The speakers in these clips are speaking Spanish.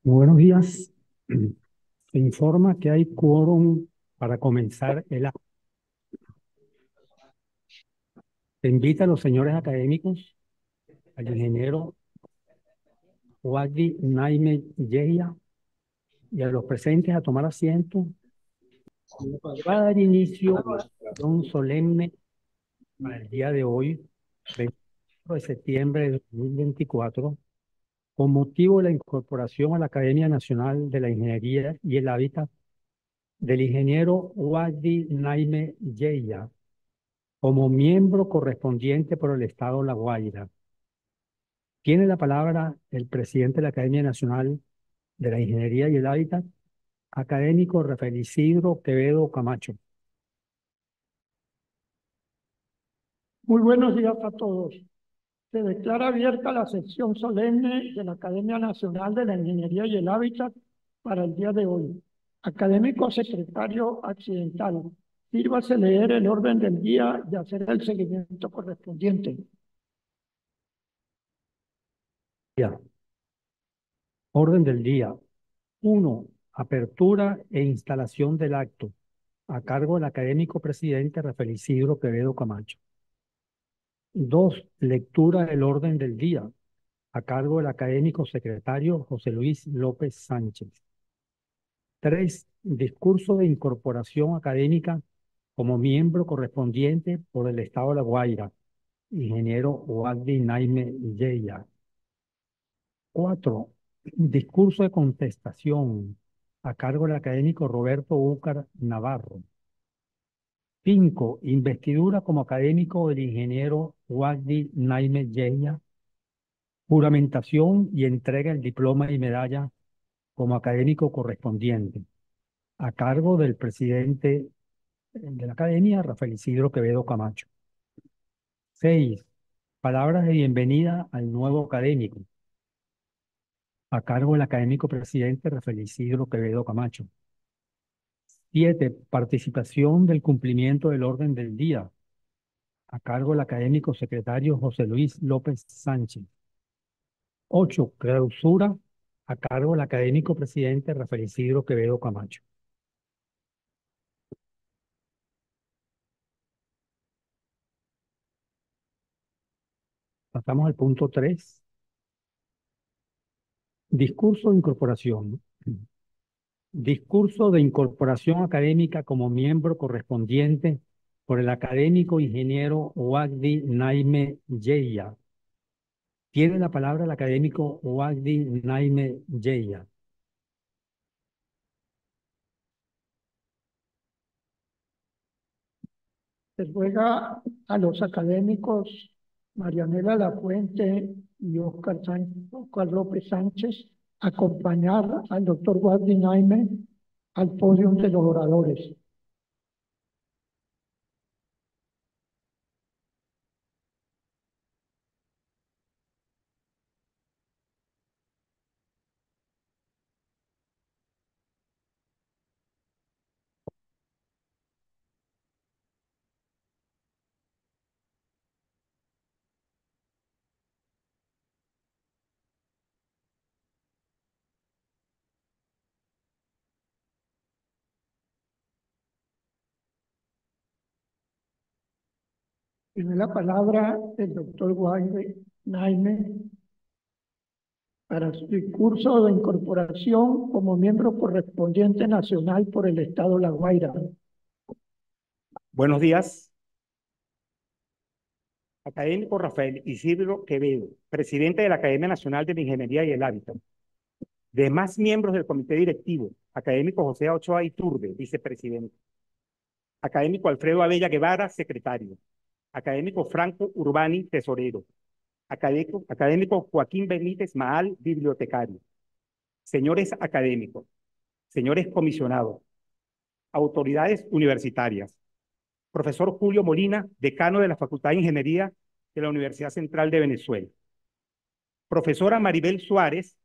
Buenos días. Se informa que hay quórum para comenzar el acto. Se invita a los señores académicos, al ingeniero Wadi Naime Yeya y a los presentes a tomar asiento. Va a dar inicio a la sesión solemne para el día de hoy, 24 de septiembre de 2024, con motivo de la incorporación a la Academia Nacional de la Ingeniería y el Hábitat del ingeniero Wadi Naime Yeya como miembro correspondiente por el Estado La Guaira. Tiene la palabra el presidente de la Academia Nacional de la Ingeniería y el Hábitat, académico Rafael Isidro Quevedo Camacho. Muy buenos días a todos. Se declara abierta la sesión solemne de la Academia Nacional de la Ingeniería y el Hábitat para el día de hoy. Académico secretario accidental, sírvase leer el orden del día y hacer el seguimiento correspondiente. Ya. Orden del día. 1. Apertura e instalación del acto, a cargo del académico presidente Rafael Isidro Quevedo Camacho. 2. Lectura del orden del día, a cargo del académico secretario José Luis López Sánchez. 3. Discurso de incorporación académica como miembro correspondiente por el Estado de La Guaira, ingeniero Wadi Naime Yeya. 4. Discurso de contestación a cargo del académico Roberto Úcar Navarro. 5. Investidura como académico del ingeniero Wadi Naime Yeya. Juramentación y entrega del diploma y medalla como académico correspondiente, a cargo del presidente de la Academia, Rafael Isidro Quevedo Camacho. 6. Palabras de bienvenida al nuevo académico, a cargo del académico presidente Rafael Isidro Quevedo Camacho. 7. Participación del cumplimiento del orden del día, a cargo del académico secretario José Luis López Sánchez. 8. Clausura, a cargo del académico presidente Rafael Isidro Quevedo Camacho. Pasamos al punto 3. Discurso de incorporación. Discurso de incorporación académica como miembro correspondiente por el académico ingeniero Wagdi Naime Yeya. Tiene la palabra el académico Wagdi Naime Yeya. Se ruega a los académicos Marianela Lafuente y Óscar López Sánchez acompañar al doctor Wadi Naime al podio de los oradores. Tiene la palabra el doctor Wadi Naime para su discurso de incorporación como miembro correspondiente nacional por el Estado La Guaira. Buenos días, académico Rafael Isidro Quevedo, presidente de la Academia Nacional de la Ingeniería y el Hábitat. Demás miembros del comité directivo, académico José Ochoa Iturbe, vicepresidente. Académico Alfredo Abella Guevara, secretario. Académico Franco Urbani, tesorero. Académico Joaquín Benítez Maal, bibliotecario. Señores académicos, señores comisionados, autoridades universitarias. Profesor Julio Molina, decano de la Facultad de Ingeniería de la Universidad Central de Venezuela. Profesora Maribel Suárez,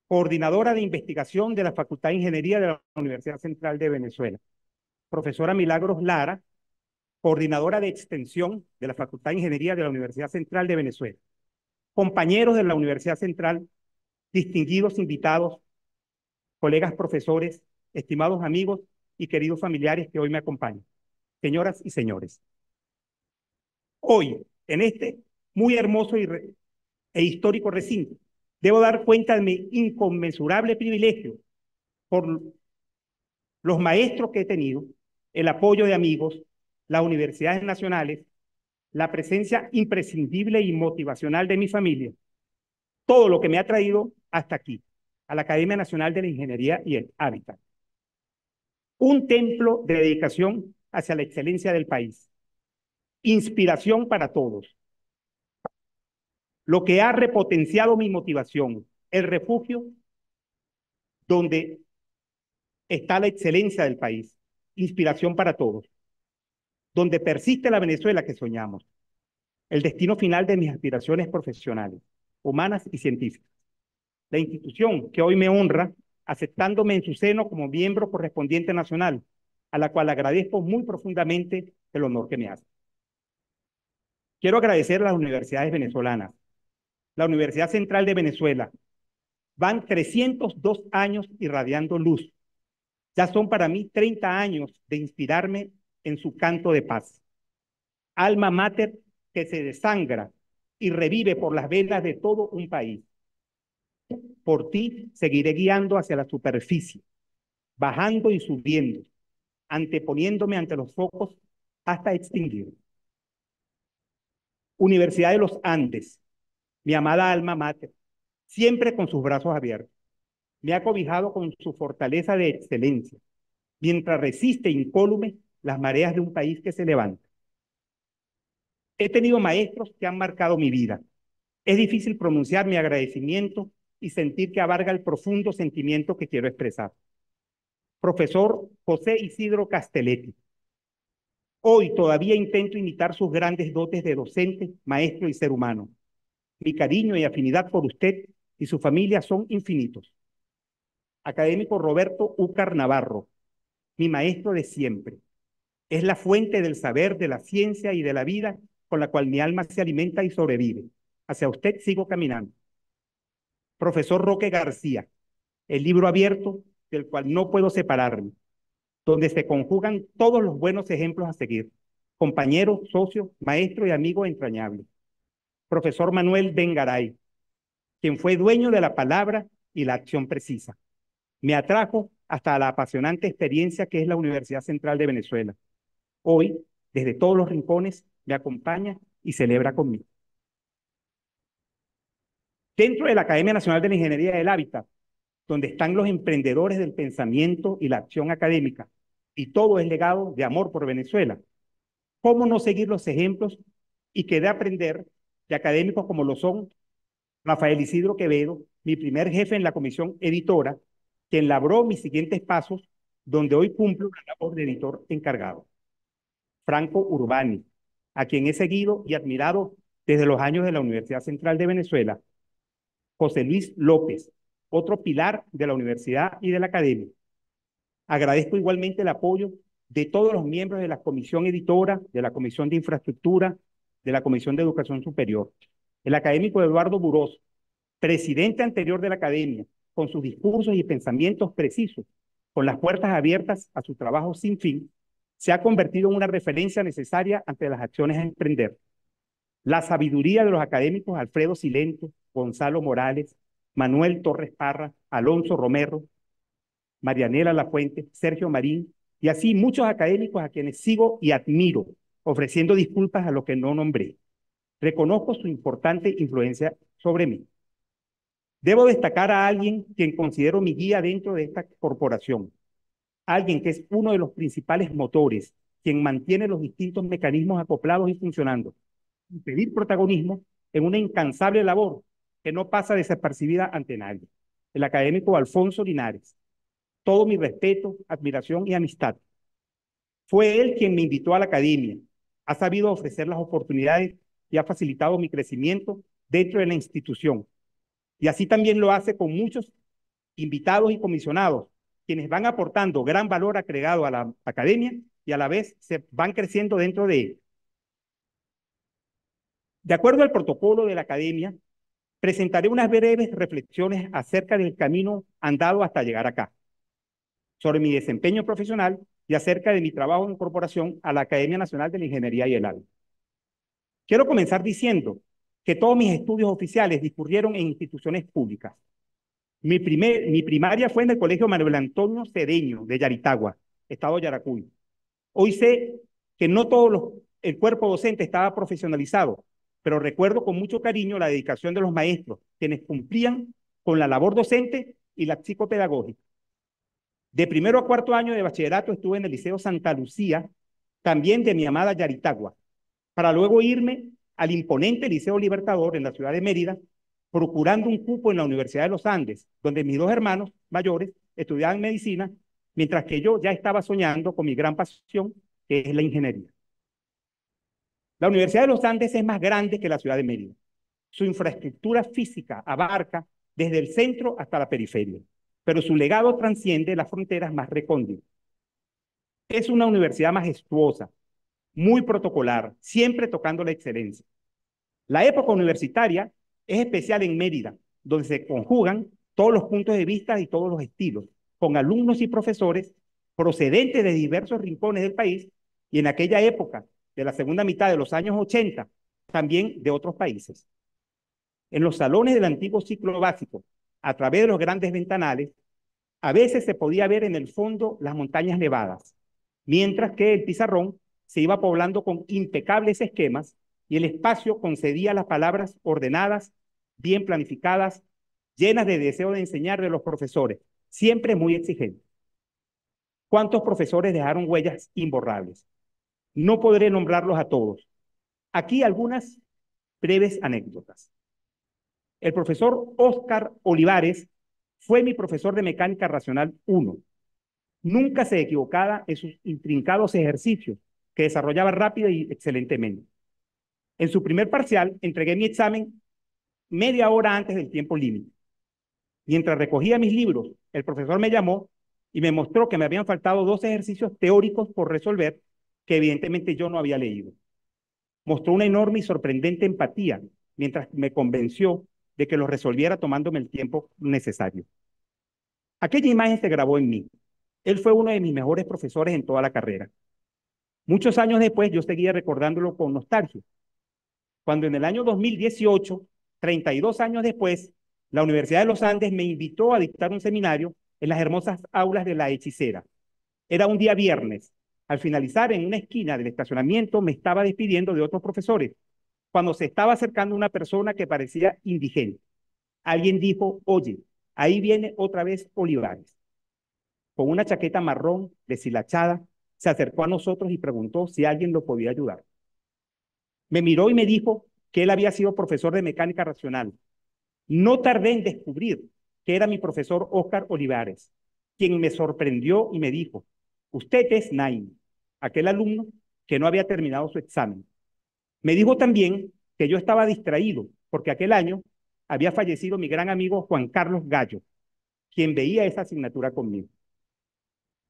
coordinadora de investigación de la Facultad de Ingeniería de la Universidad Central de Venezuela. Profesora Milagros Lara, coordinadora de extensión de la Facultad de Ingeniería de la Universidad Central de Venezuela. Compañeros de la Universidad Central distinguidos invitados, colegas profesores, estimados amigos y queridos familiares que hoy me acompañan, señoras y señores. Hoy, en este muy hermoso e histórico recinto, debo dar cuenta de mi inconmensurable privilegio por los maestros que he tenido, el apoyo de amigos, las universidades nacionales, la presencia imprescindible y motivacional de mi familia, todo lo que me ha traído hasta aquí, a la Academia Nacional de la Ingeniería y el Hábitat. Un templo de dedicación hacia la excelencia del país, inspiración para todos, lo que ha repotenciado mi motivación, el refugio donde está la excelencia del país, inspiración para todos, donde persiste la Venezuela que soñamos, el destino final de mis aspiraciones profesionales, humanas y científicas. La institución que hoy me honra, aceptándome en su seno como miembro correspondiente nacional, a la cual agradezco muy profundamente el honor que me hace. Quiero agradecer a las universidades venezolanas, la Universidad Central de Venezuela. Van 302 años irradiando luz. Ya son para mí 30 años de inspirarme en su canto de paz. Alma mater que se desangra y revive por las venas de todo un país. Por ti seguiré guiando hacia la superficie, bajando y subiendo, anteponiéndome ante los focos hasta extinguir. Universidad de los Andes, mi amada alma mater, siempre con sus brazos abiertos, me ha cobijado con su fortaleza de excelencia, mientras resiste incólume las mareas de un país que se levanta. He tenido maestros que han marcado mi vida. Es difícil pronunciar mi agradecimiento y sentir que abarca el profundo sentimiento que quiero expresar. Profesor José Isidro Castelletti. Hoy todavía intento imitar sus grandes dotes de docente, maestro y ser humano. Mi cariño y afinidad por usted y su familia son infinitos. Académico Roberto Úcar Navarro, mi maestro de siempre. Es la fuente del saber, de la ciencia y de la vida con la cual mi alma se alimenta y sobrevive. Hacia usted sigo caminando. Profesor Roque García, el libro abierto del cual no puedo separarme, donde se conjugan todos los buenos ejemplos a seguir. Compañero, socio, maestro y amigo entrañable. Profesor Manuel Bengaray, quien fue dueño de la palabra y la acción precisa. Me atrajo hasta la apasionante experiencia que es la Universidad Central de Venezuela. Hoy, desde todos los rincones, me acompaña y celebra conmigo. Dentro de la Academia Nacional de la Ingeniería del Hábitat, donde están los emprendedores del pensamiento y la acción académica, y todo es legado de amor por Venezuela. ¿Cómo no seguir los ejemplos y qué de aprender de académicos como lo son Rafael Isidro Quevedo, mi primer jefe en la comisión editora, quien labró mis siguientes pasos, donde hoy cumplo la labor de editor encargado? Franco Urbani, a quien he seguido y admirado desde los años de la Universidad Central de Venezuela. José Luis López, otro pilar de la universidad y de la academia. Agradezco igualmente el apoyo de todos los miembros de la comisión editora, de la comisión de infraestructura, de la comisión de educación superior. El académico Eduardo Burós, presidente anterior de la academia, con sus discursos y pensamientos precisos, con las puertas abiertas a su trabajo sin fin, se ha convertido en una referencia necesaria ante las acciones a emprender. La sabiduría de los académicos Alfredo Silento, Gonzalo Morales, Manuel Torres Parra, Alonso Romero, Marianela Lafuente, Sergio Marín, y así muchos académicos a quienes sigo y admiro, ofreciendo disculpas a los que no nombré. Reconozco su importante influencia sobre mí. Debo destacar a alguien quien considero mi guía dentro de esta corporación, alguien que es uno de los principales motores, quien mantiene los distintos mecanismos acoplados y funcionando, y pedir protagonismo en una incansable labor que no pasa desapercibida ante nadie. El académico Alfonso Linares. Todo mi respeto, admiración y amistad. Fue él quien me invitó a la academia, ha sabido ofrecer las oportunidades y ha facilitado mi crecimiento dentro de la institución. Y así también lo hace con muchos invitados y comisionados, quienes van aportando gran valor agregado a la academia y a la vez se van creciendo dentro de él. De acuerdo al protocolo de la academia, presentaré unas breves reflexiones acerca del camino andado hasta llegar acá, sobre mi desempeño profesional y acerca de mi trabajo en incorporación a la Academia Nacional de la Ingeniería y el Hábitat. Quiero comenzar diciendo que todos mis estudios oficiales discurrieron en instituciones públicas. Mi primaria fue en el Colegio Manuel Antonio Cedeño de Yaritagua, Estado Yaracuy. Hoy sé que no todo el cuerpo docente estaba profesionalizado, pero recuerdo con mucho cariño la dedicación de los maestros, quienes cumplían con la labor docente y la psicopedagógica. De primero a cuarto año de bachillerato estuve en el Liceo Santa Lucía, también de mi amada Yaritagua, para luego irme al imponente Liceo Libertador en la ciudad de Mérida, procurando un cupo en la Universidad de los Andes, donde mis dos hermanos mayores estudiaban medicina, mientras que yo ya estaba soñando con mi gran pasión, que es la ingeniería. La Universidad de los Andes es más grande que la ciudad de Mérida. Su infraestructura física abarca desde el centro hasta la periferia, pero su legado trasciende las fronteras más recónditas. Es una universidad majestuosa, muy protocolar, siempre tocando la excelencia. La época universitaria es especial en Mérida, donde se conjugan todos los puntos de vista y todos los estilos, con alumnos y profesores procedentes de diversos rincones del país y en aquella época, de la segunda mitad de los años 80, también de otros países. En los salones del antiguo ciclo básico, a través de los grandes ventanales, a veces se podía ver en el fondo las montañas nevadas, mientras que el pizarrón se iba poblando con impecables esquemas y el espacio concedía las palabras ordenadas, bien planificadas, llenas de deseo de enseñar de los profesores, siempre muy exigentes. ¿Cuántos profesores dejaron huellas imborrables? No podré nombrarlos a todos. Aquí algunas breves anécdotas. El profesor Óscar Olivares fue mi profesor de Mecánica Racional 1. Nunca se equivocaba en sus intrincados ejercicios, que desarrollaba rápida y excelentemente. En su primer parcial, entregué mi examen media hora antes del tiempo límite. Mientras recogía mis libros, el profesor me llamó y me mostró que me habían faltado 2 ejercicios teóricos por resolver que evidentemente yo no había leído. Mostró una enorme y sorprendente empatía mientras me convenció de que los resolviera tomándome el tiempo necesario. Aquella imagen se grabó en mí. Él fue uno de mis mejores profesores en toda la carrera. Muchos años después yo seguía recordándolo con nostalgia. Cuando en el año 2018, 32 años después, la Universidad de los Andes me invitó a dictar un seminario en las hermosas aulas de La Hechicera. Era un día viernes. Al finalizar, en una esquina del estacionamiento, me estaba despidiendo de otros profesores, cuando se estaba acercando una persona que parecía indigente. Alguien dijo: oye, ahí viene otra vez Olivares. Con una chaqueta marrón deshilachada, se acercó a nosotros y preguntó si alguien lo podía ayudar. Me miró y me dijo que él había sido profesor de mecánica racional. No tardé en descubrir que era mi profesor Óscar Olivares, quien me sorprendió y me dijo: usted es Naim, aquel alumno que no había terminado su examen. Me dijo también que yo estaba distraído porque aquel año había fallecido mi gran amigo Juan Carlos Gallo, quien veía esa asignatura conmigo.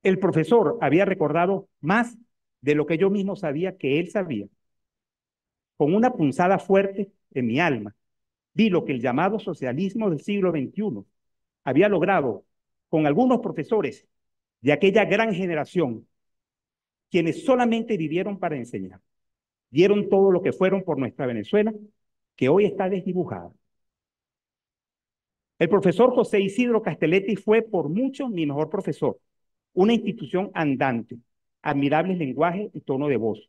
El profesor había recordado más de lo que yo mismo sabía que él sabía. Con una punzada fuerte en mi alma, vi lo que el llamado socialismo del siglo XXI había logrado con algunos profesores de aquella gran generación, quienes solamente vivieron para enseñar. Dieron todo lo que fueron por nuestra Venezuela, que hoy está desdibujada. El profesor José Isidro Castelletti fue por mucho mi mejor profesor, una institución andante, admirables lenguaje y tono de voz,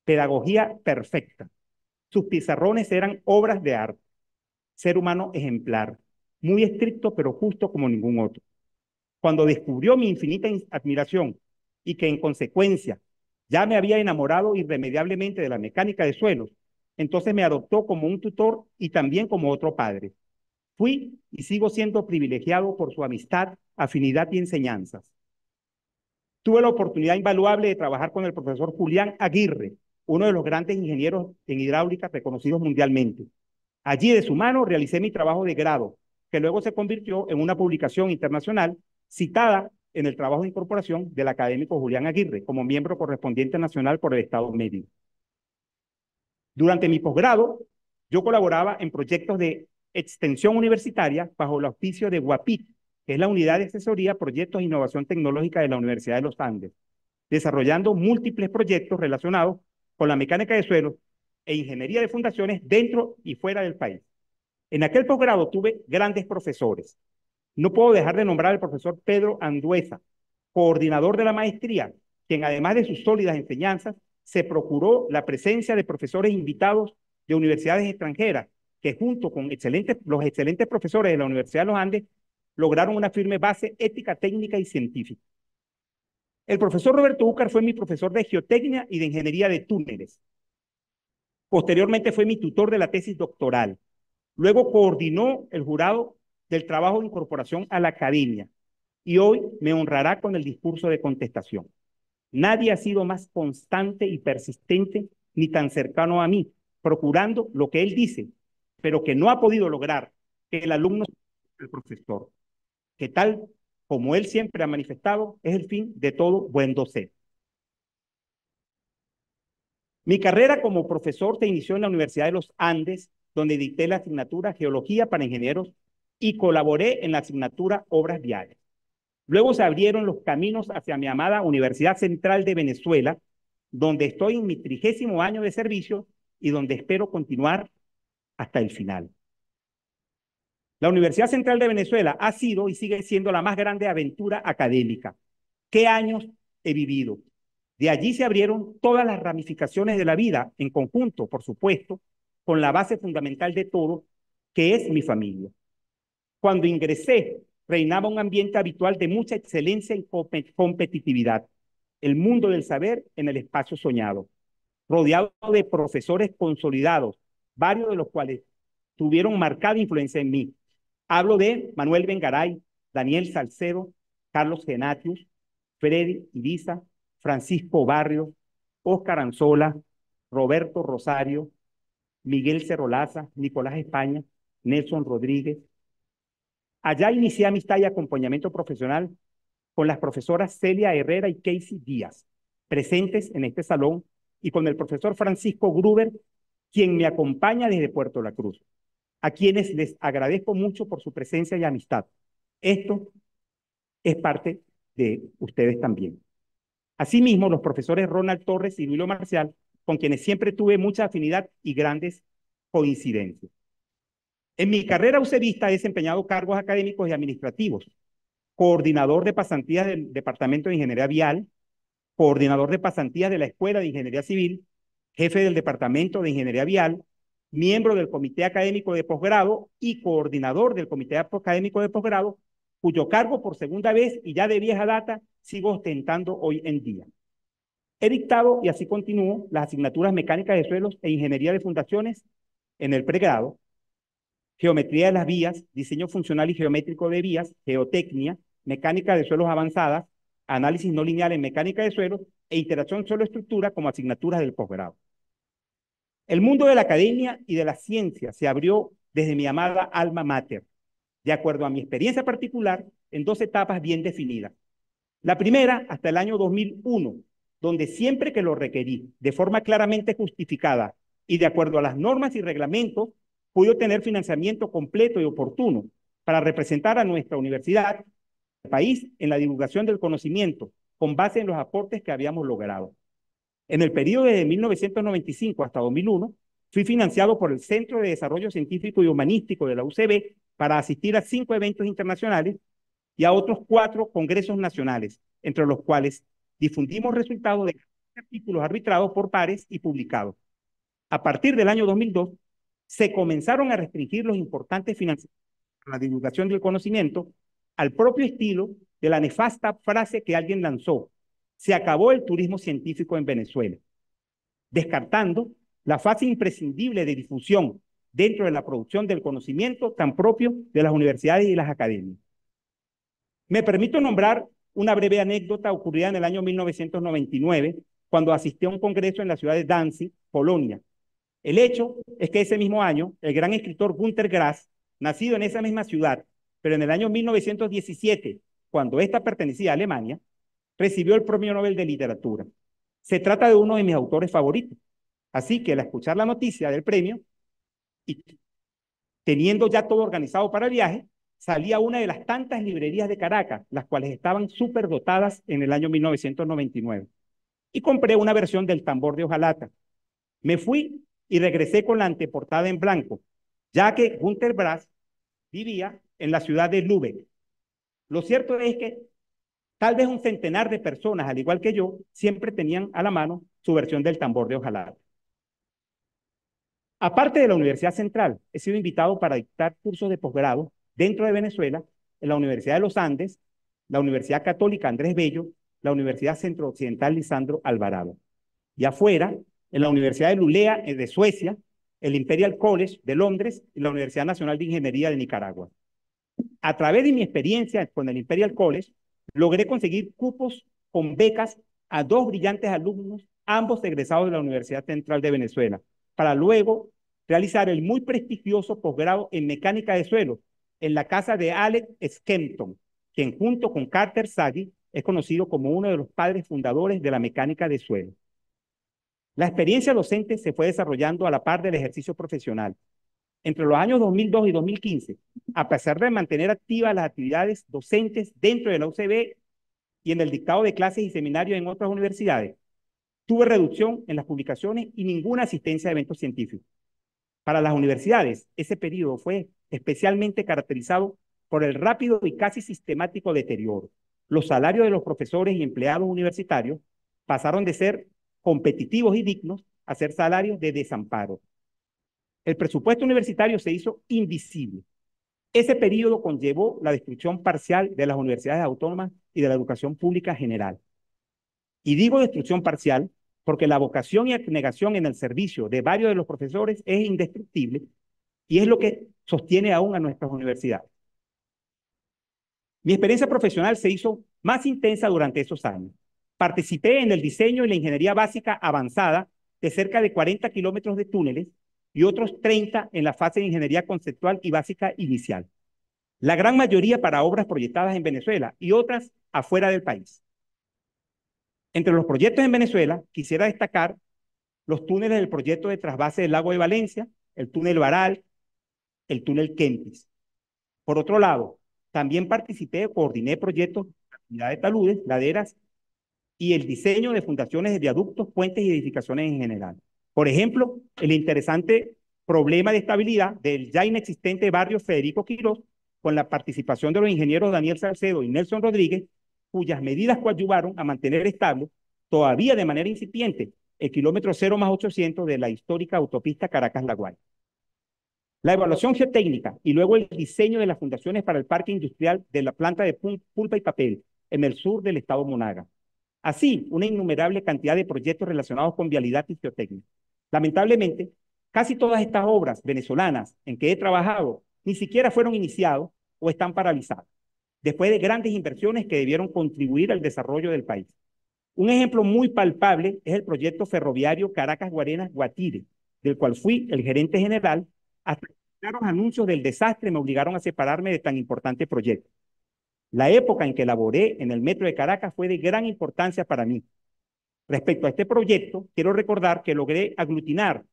pedagogía perfecta. Sus pizarrones eran obras de arte, ser humano ejemplar, muy estricto pero justo como ningún otro. Cuando descubrió mi infinita admiración y que en consecuencia ya me había enamorado irremediablemente de la mecánica de suelos, entonces me adoptó como un tutor y también como otro padre. Fui y sigo siendo privilegiado por su amistad, afinidad y enseñanzas. Tuve la oportunidad invaluable de trabajar con el profesor Julián Aguirre, uno de los grandes ingenieros en hidráulica reconocidos mundialmente. Allí de su mano realicé mi trabajo de grado, que luego se convirtió en una publicación internacional citada en el trabajo de incorporación del académico Julián Aguirre como miembro correspondiente nacional por el Estado Mérida. Durante mi posgrado, yo colaboraba en proyectos de extensión universitaria bajo el auspicio de UAPIT, que es la Unidad de Asesoría, Proyectos e Innovación Tecnológica de la Universidad de los Andes, desarrollando múltiples proyectos relacionados con la mecánica de suelos e ingeniería de fundaciones dentro y fuera del país. En aquel posgrado tuve grandes profesores. No puedo dejar de nombrar al profesor Pedro Andueza, coordinador de la maestría, quien además de sus sólidas enseñanzas, se procuró la presencia de profesores invitados de universidades extranjeras, que junto con los excelentes profesores de la Universidad de los Andes, lograron una firme base ética, técnica y científica. El profesor Roberto Úcar fue mi profesor de geotecnia y de ingeniería de túneles. Posteriormente fue mi tutor de la tesis doctoral. Luego coordinó el jurado del trabajo de incorporación a la academia y hoy me honrará con el discurso de contestación. Nadie ha sido más constante y persistente ni tan cercano a mí, procurando lo que él dice, pero que no ha podido lograr que el alumno sea el profesor, que tal como él siempre ha manifestado, es el fin de todo buen docente. Mi carrera como profesor se inició en la Universidad de los Andes, donde dicté la asignatura Geología para Ingenieros y colaboré en la asignatura Obras Viales. Luego se abrieron los caminos hacia mi amada Universidad Central de Venezuela, donde estoy en mi 30º año de servicio y donde espero continuar hasta el final. La Universidad Central de Venezuela ha sido y sigue siendo la más grande aventura académica. ¿Qué años he vivido? De allí se abrieron todas las ramificaciones de la vida, en conjunto, por supuesto, con la base fundamental de todo, que es mi familia. Cuando ingresé, reinaba un ambiente habitual de mucha excelencia y competitividad. El mundo del saber en el espacio soñado, rodeado de profesores consolidados, varios de los cuales tuvieron marcada influencia en mí. Hablo de Manuel Bengaray, Daniel Salcedo, Carlos Genatius, Freddy Ibiza, Francisco Barrios, Óscar Anzola, Roberto Rosario, Miguel Cerrolaza, Nicolás España, Nelson Rodríguez. Allá inicié amistad y acompañamiento profesional con las profesoras Celia Herrera y Casey Díaz, presentes en este salón, y con el profesor Francisco Gruber, quien me acompaña desde Puerto La Cruz, a quienes les agradezco mucho por su presencia y amistad. Esto es parte de ustedes también. Asimismo, los profesores Ronald Torres y Luilo Marcial, con quienes siempre tuve mucha afinidad y grandes coincidencias. En mi carrera UCEBista he desempeñado cargos académicos y administrativos: coordinador de pasantías del Departamento de Ingeniería Vial, coordinador de pasantías de la Escuela de Ingeniería Civil, jefe del Departamento de Ingeniería Vial, miembro del Comité Académico de Posgrado y coordinador del Comité Académico de Posgrado, cuyo cargo por segunda vez y ya de vieja data sigo ostentando hoy en día. He dictado, y así continúo, las asignaturas Mecánica de Suelos e Ingeniería de Fundaciones en el pregrado, Geometría de las Vías, Diseño Funcional y Geométrico de Vías, Geotecnia, Mecánica de Suelos Avanzadas, Análisis no lineal en Mecánica de Suelos e Interacción Suelo-Estructura como asignaturas del posgrado. El mundo de la academia y de la ciencia se abrió desde mi amada alma mater, de acuerdo a mi experiencia particular, en 2 etapas bien definidas. La primera, hasta el año 2001, donde siempre que lo requerí, de forma claramente justificada y de acuerdo a las normas y reglamentos, pude obtener financiamiento completo y oportuno para representar a nuestra universidad, el país, en la divulgación del conocimiento, con base en los aportes que habíamos logrado. En el periodo de 1995 hasta 2001, fui financiado por el Centro de Desarrollo Científico y Humanístico de la UCB para asistir a 5 eventos internacionales y a otros 4 congresos nacionales, entre los cuales difundimos resultados de artículos arbitrados por pares y publicados. A partir del año 2002, se comenzaron a restringir los importantes financiamientos para la divulgación del conocimiento, al propio estilo de la nefasta frase que alguien lanzó: se acabó el turismo científico en Venezuela, descartando la fase imprescindible de difusión dentro de la producción del conocimiento tan propio de las universidades y las academias. Me permito nombrar una breve anécdota ocurrida en el año 1999, cuando asistí a un congreso en la ciudad de Danzig, Polonia. El hecho es que ese mismo año, el gran escritor Günter Grass, nacido en esa misma ciudad, pero en el año 1917, cuando ésta pertenecía a Alemania, recibió el Premio Nobel de Literatura. Se trata de uno de mis autores favoritos. Así que al escuchar la noticia del premio, y Teniendo ya todo organizado para el viaje, salí a una de las tantas librerías de Caracas, las cuales estaban súper dotadas en el año 1999, y compré una versión del Tambor de Hojalata. Me fui y regresé con la anteportada en blanco, ya que Günter Grass vivía en la ciudad de Lübeck. Lo cierto es que tal vez un centenar de personas, al igual que yo, siempre tenían a la mano su versión del Tambor de Hojalata. Aparte de la Universidad Central, he sido invitado para dictar cursos de posgrado dentro de Venezuela en la Universidad de los Andes, la Universidad Católica Andrés Bello, la Universidad Centro-Occidental Lisandro Alvarado. Y afuera, en la Universidad de Lulea de Suecia, el Imperial College de Londres y la Universidad Nacional de Ingeniería de Nicaragua. A través de mi experiencia con el Imperial College, logré conseguir cupos con becas a 2 brillantes alumnos, ambos egresados de la Universidad Central de Venezuela, para luego realizar el muy prestigioso posgrado en mecánica de suelos en la casa de Alex Skempton, quien junto con Carter Sagi es conocido como uno de los padres fundadores de la mecánica de suelos. La experiencia docente se fue desarrollando a la par del ejercicio profesional. Entre los años 2002 y 2015, a pesar de mantener activas las actividades docentes dentro de la UCB y en el dictado de clases y seminarios en otras universidades, tuve reducción en las publicaciones y ninguna asistencia a eventos científicos. Para las universidades, ese periodo fue especialmente caracterizado por el rápido y casi sistemático deterioro. Los salarios de los profesores y empleados universitarios pasaron de ser competitivos y dignos a ser salarios de desamparo. El presupuesto universitario se hizo invisible. Ese periodo conllevó la destrucción parcial de las universidades autónomas y de la educación pública general. Y digo destrucción parcial porque la vocación y abnegación en el servicio de varios de los profesores es indestructible y es lo que sostiene aún a nuestras universidades. Mi experiencia profesional se hizo más intensa durante esos años. Participé en el diseño y la ingeniería básica avanzada de cerca de 40 kilómetros de túneles y otros 30 en la fase de ingeniería conceptual y básica inicial. La gran mayoría para obras proyectadas en Venezuela y otras afuera del país. Entre los proyectos en Venezuela, quisiera destacar los túneles del proyecto de trasvase del lago de Valencia, el túnel Baral, el túnel Kempis. Por otro lado, también participé, coordiné proyectos de taludes, laderas y el diseño de fundaciones de viaductos, puentes y edificaciones en general. Por ejemplo, el interesante problema de estabilidad del ya inexistente barrio Federico Quirós, con la participación de los ingenieros Daniel Salcedo y Nelson Rodríguez, cuyas medidas coadyuvaron a mantener estable, todavía de manera incipiente, el kilómetro 0+800 de la histórica autopista Caracas-La Guaira. La evaluación geotécnica y luego el diseño de las fundaciones para el parque industrial de la planta de pulpa y papel en el sur del estado Monaga. Así, una innumerable cantidad de proyectos relacionados con vialidad y geotécnica. Lamentablemente, casi todas estas obras venezolanas en que he trabajado ni siquiera fueron iniciados o están paralizadas, después de grandes inversiones que debieron contribuir al desarrollo del país. Un ejemplo muy palpable es el proyecto ferroviario Caracas-Guarenas-Guatire, del cual fui el gerente general, hasta que los anuncios del desastre me obligaron a separarme de tan importante proyecto. La época en que laboré en el metro de Caracas fue de gran importancia para mí. Respecto a este proyecto, quiero recordar que logré aglutinar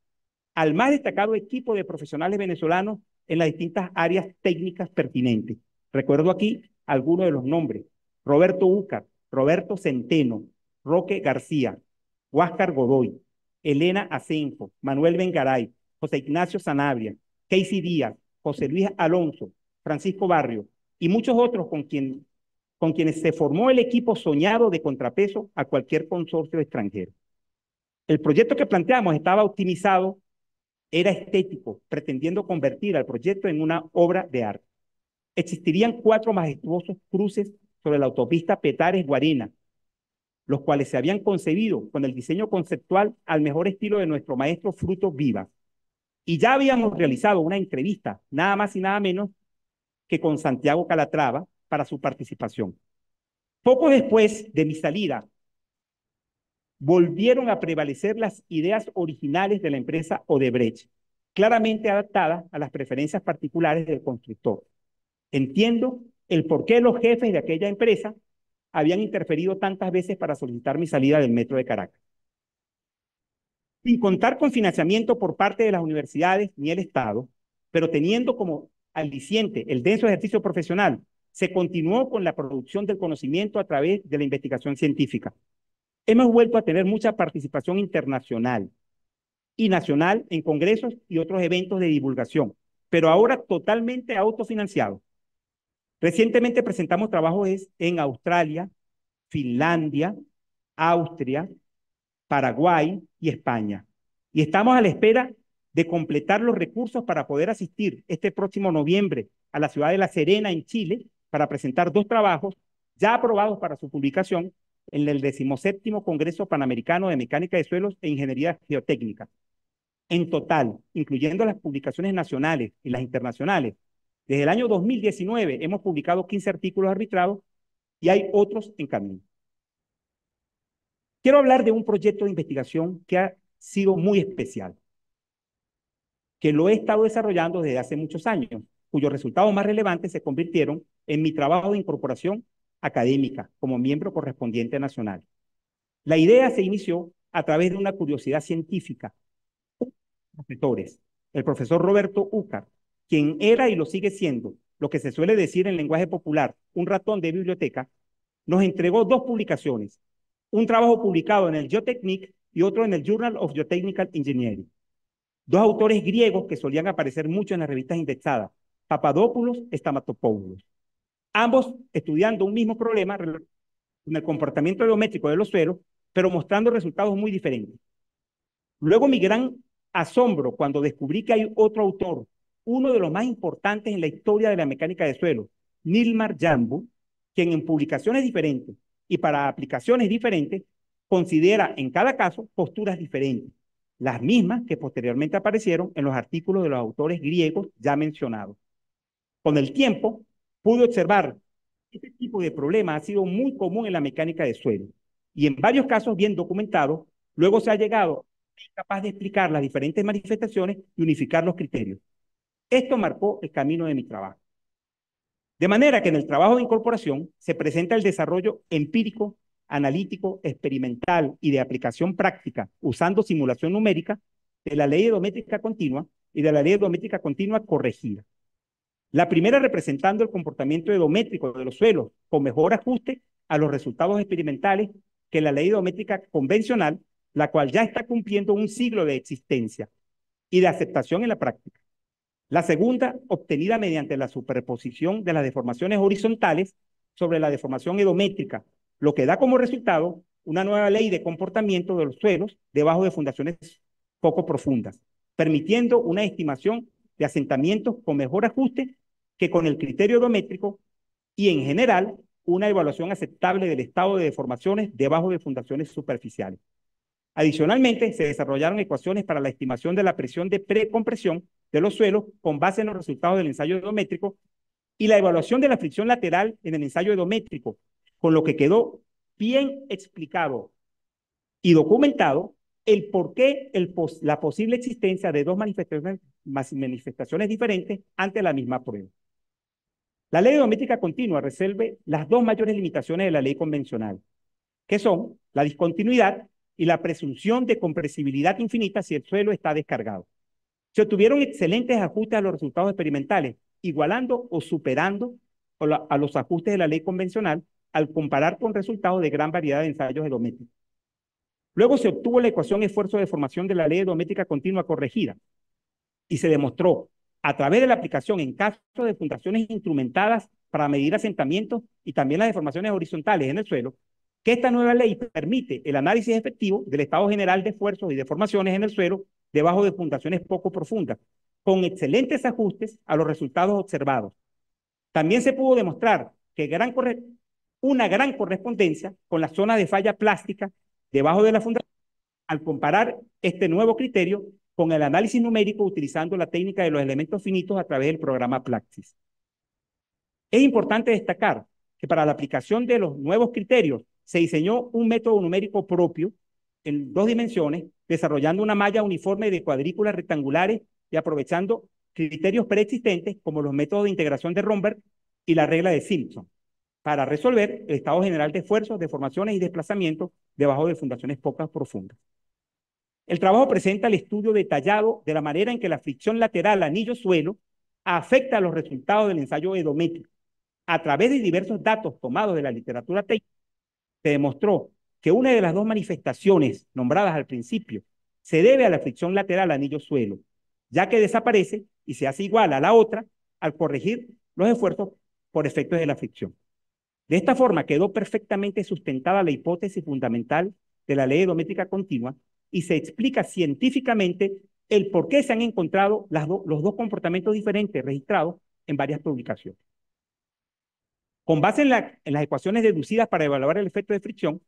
al más destacado equipo de profesionales venezolanos en las distintas áreas técnicas pertinentes. Recuerdo aquí algunos de los nombres: Roberto Úcar, Roberto Centeno, Roque García, Huáscar Godoy, Elena Asenjo, Manuel Vengaray, José Ignacio Sanabria, Casey Díaz, José Luis Alonso, Francisco Barrio y muchos otros con quienes se formó el equipo soñado de contrapeso a cualquier consorcio extranjero. El proyecto que planteamos estaba optimizado, era estético, pretendiendo convertir al proyecto en una obra de arte. Existirían 4 majestuosos cruces sobre la autopista Petares-Guarena, los cuales se habían concebido con el diseño conceptual al mejor estilo de nuestro maestro Frutos Vivas. Y ya habíamos realizado una entrevista, nada más y nada menos que con Santiago Calatrava, para su participación. Poco después de mi salida, volvieron a prevalecer las ideas originales de la empresa Odebrecht, claramente adaptadas a las preferencias particulares del constructor. Entiendo el por qué los jefes de aquella empresa habían interferido tantas veces para solicitar mi salida del metro de Caracas. Sin contar con financiamiento por parte de las universidades ni el Estado, pero teniendo como aliciente el denso ejercicio profesional, se continuó con la producción del conocimiento a través de la investigación científica. Hemos vuelto a tener mucha participación internacional y nacional en congresos y otros eventos de divulgación, pero ahora totalmente autofinanciados. Recientemente presentamos trabajos en Australia, Finlandia, Austria, Paraguay y España. Y estamos a la espera de completar los recursos para poder asistir este próximo noviembre a la ciudad de La Serena, en Chile, para presentar 2 trabajos ya aprobados para su publicación en el 17º Congreso Panamericano de Mecánica de Suelos e Ingeniería Geotécnica. En total, incluyendo las publicaciones nacionales y las internacionales, desde el año 2019 hemos publicado 15 artículos arbitrados y hay otros en camino. Quiero hablar de un proyecto de investigación que ha sido muy especial, que lo he estado desarrollando desde hace muchos años, cuyos resultados más relevantes se convirtieron en mi trabajo de incorporación académica como miembro correspondiente nacional. La idea se inició a través de una curiosidad científica. Profesores, el profesor Roberto Úcar, quien era y lo sigue siendo, lo que se suele decir en lenguaje popular, un ratón de biblioteca, nos entregó 2 publicaciones, un trabajo publicado en el Geotechnique y otro en el Journal of Geotechnical Engineering. 2 autores griegos que solían aparecer mucho en las revistas indexadas, Papadopoulos y Stamatopoulos. Ambos estudiando un mismo problema en el comportamiento geométrico de los suelos, pero mostrando resultados muy diferentes. Luego mi gran asombro cuando descubrí que hay otro autor, uno de los más importantes en la historia de la mecánica de suelos, Nilmar Jambu, quien en publicaciones diferentes y para aplicaciones diferentes considera en cada caso posturas diferentes, las mismas que posteriormente aparecieron en los artículos de los autores griegos ya mencionados. Con el tiempo, pude observar que este tipo de problema ha sido muy común en la mecánica de suelo y en varios casos bien documentados, luego se ha llegado a ser capaz de explicar las diferentes manifestaciones y unificar los criterios. Esto marcó el camino de mi trabajo. De manera que en el trabajo de incorporación se presenta el desarrollo empírico, analítico, experimental y de aplicación práctica usando simulación numérica de la ley geométrica continua y de la ley geométrica continua corregida. La primera representando el comportamiento geométrico de los suelos con mejor ajuste a los resultados experimentales que la ley geométrica convencional, la cual ya está cumpliendo un siglo de existencia y de aceptación en la práctica. La segunda, obtenida mediante la superposición de las deformaciones horizontales sobre la deformación geométrica, lo que da como resultado una nueva ley de comportamiento de los suelos debajo de fundaciones poco profundas, permitiendo una estimación de asentamientos con mejor ajuste que con el criterio geométrico y, en general, una evaluación aceptable del estado de deformaciones debajo de fundaciones superficiales. Adicionalmente, se desarrollaron ecuaciones para la estimación de la presión de precompresión de los suelos con base en los resultados del ensayo geométrico y la evaluación de la fricción lateral en el ensayo geométrico, con lo que quedó bien explicado y documentado el por qué la posible existencia de 2 manifestaciones diferentes ante la misma prueba. La ley geométrica continua resuelve las 2 mayores limitaciones de la ley convencional, que son la discontinuidad y la presunción de compresibilidad infinita si el suelo está descargado. Se obtuvieron excelentes ajustes a los resultados experimentales, igualando o superando a los ajustes de la ley convencional al comparar con resultados de gran variedad de ensayos geométricos. Luego se obtuvo la ecuación esfuerzo de formación de la ley geométrica continua corregida y se demostró a través de la aplicación en caso de fundaciones instrumentadas para medir asentamientos y también las deformaciones horizontales en el suelo, que esta nueva ley permite el análisis efectivo del estado general de esfuerzos y deformaciones en el suelo debajo de fundaciones poco profundas, con excelentes ajustes a los resultados observados. También se pudo demostrar que una gran correspondencia con las zonas de falla plástica debajo de la fundación al comparar este nuevo criterio con el análisis numérico utilizando la técnica de los elementos finitos a través del programa Plaxis. Es importante destacar que para la aplicación de los nuevos criterios se diseñó un método numérico propio en 2 dimensiones, desarrollando una malla uniforme de cuadrículas rectangulares y aprovechando criterios preexistentes como los métodos de integración de Romberg y la regla de Simpson, para resolver el estado general de esfuerzos, deformaciones y desplazamientos debajo de fundaciones poco profundas. El trabajo presenta el estudio detallado de la manera en que la fricción lateral anillo-suelo afecta a los resultados del ensayo edométrico. A través de diversos datos tomados de la literatura técnica, se demostró que una de las dos manifestaciones nombradas al principio se debe a la fricción lateral anillo-suelo, ya que desaparece y se hace igual a la otra al corregir los esfuerzos por efectos de la fricción. De esta forma quedó perfectamente sustentada la hipótesis fundamental de la ley edométrica continua y se explica científicamente el por qué se han encontrado los dos comportamientos diferentes registrados en varias publicaciones. Con base en las ecuaciones deducidas para evaluar el efecto de fricción,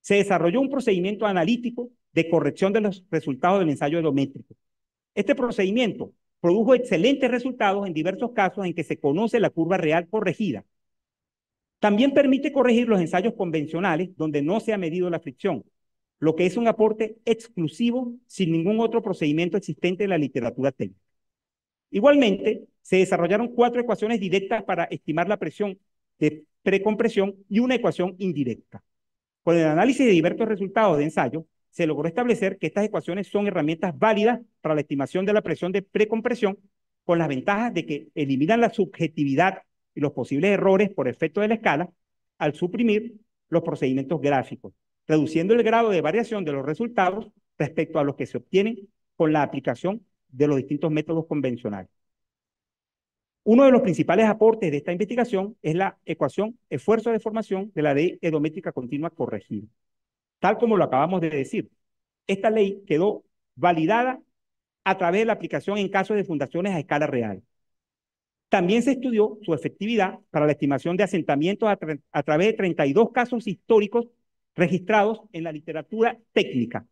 se desarrolló un procedimiento analítico de corrección de los resultados del ensayo edométrico. Este procedimiento produjo excelentes resultados en diversos casos en que se conoce la curva real corregida. También permite corregir los ensayos convencionales donde no se ha medido la fricción, lo que es un aporte exclusivo sin ningún otro procedimiento existente en la literatura técnica. Igualmente, se desarrollaron 4 ecuaciones directas para estimar la presión de precompresión y una ecuación indirecta. Con el análisis de diversos resultados de ensayo, se logró establecer que estas ecuaciones son herramientas válidas para la estimación de la presión de precompresión, con las ventajas de que eliminan la subjetividad y los posibles errores por efecto de la escala al suprimir los procedimientos gráficos, reduciendo el grado de variación de los resultados respecto a los que se obtienen con la aplicación de los distintos métodos convencionales. Uno de los principales aportes de esta investigación es la ecuación esfuerzo de deformación de la ley edométrica continua corregida. Tal como lo acabamos de decir, esta ley quedó validada a través de la aplicación en casos de fundaciones a escala real. También se estudió su efectividad para la estimación de asentamientos a través de 32 casos históricos registrados en la literatura técnica,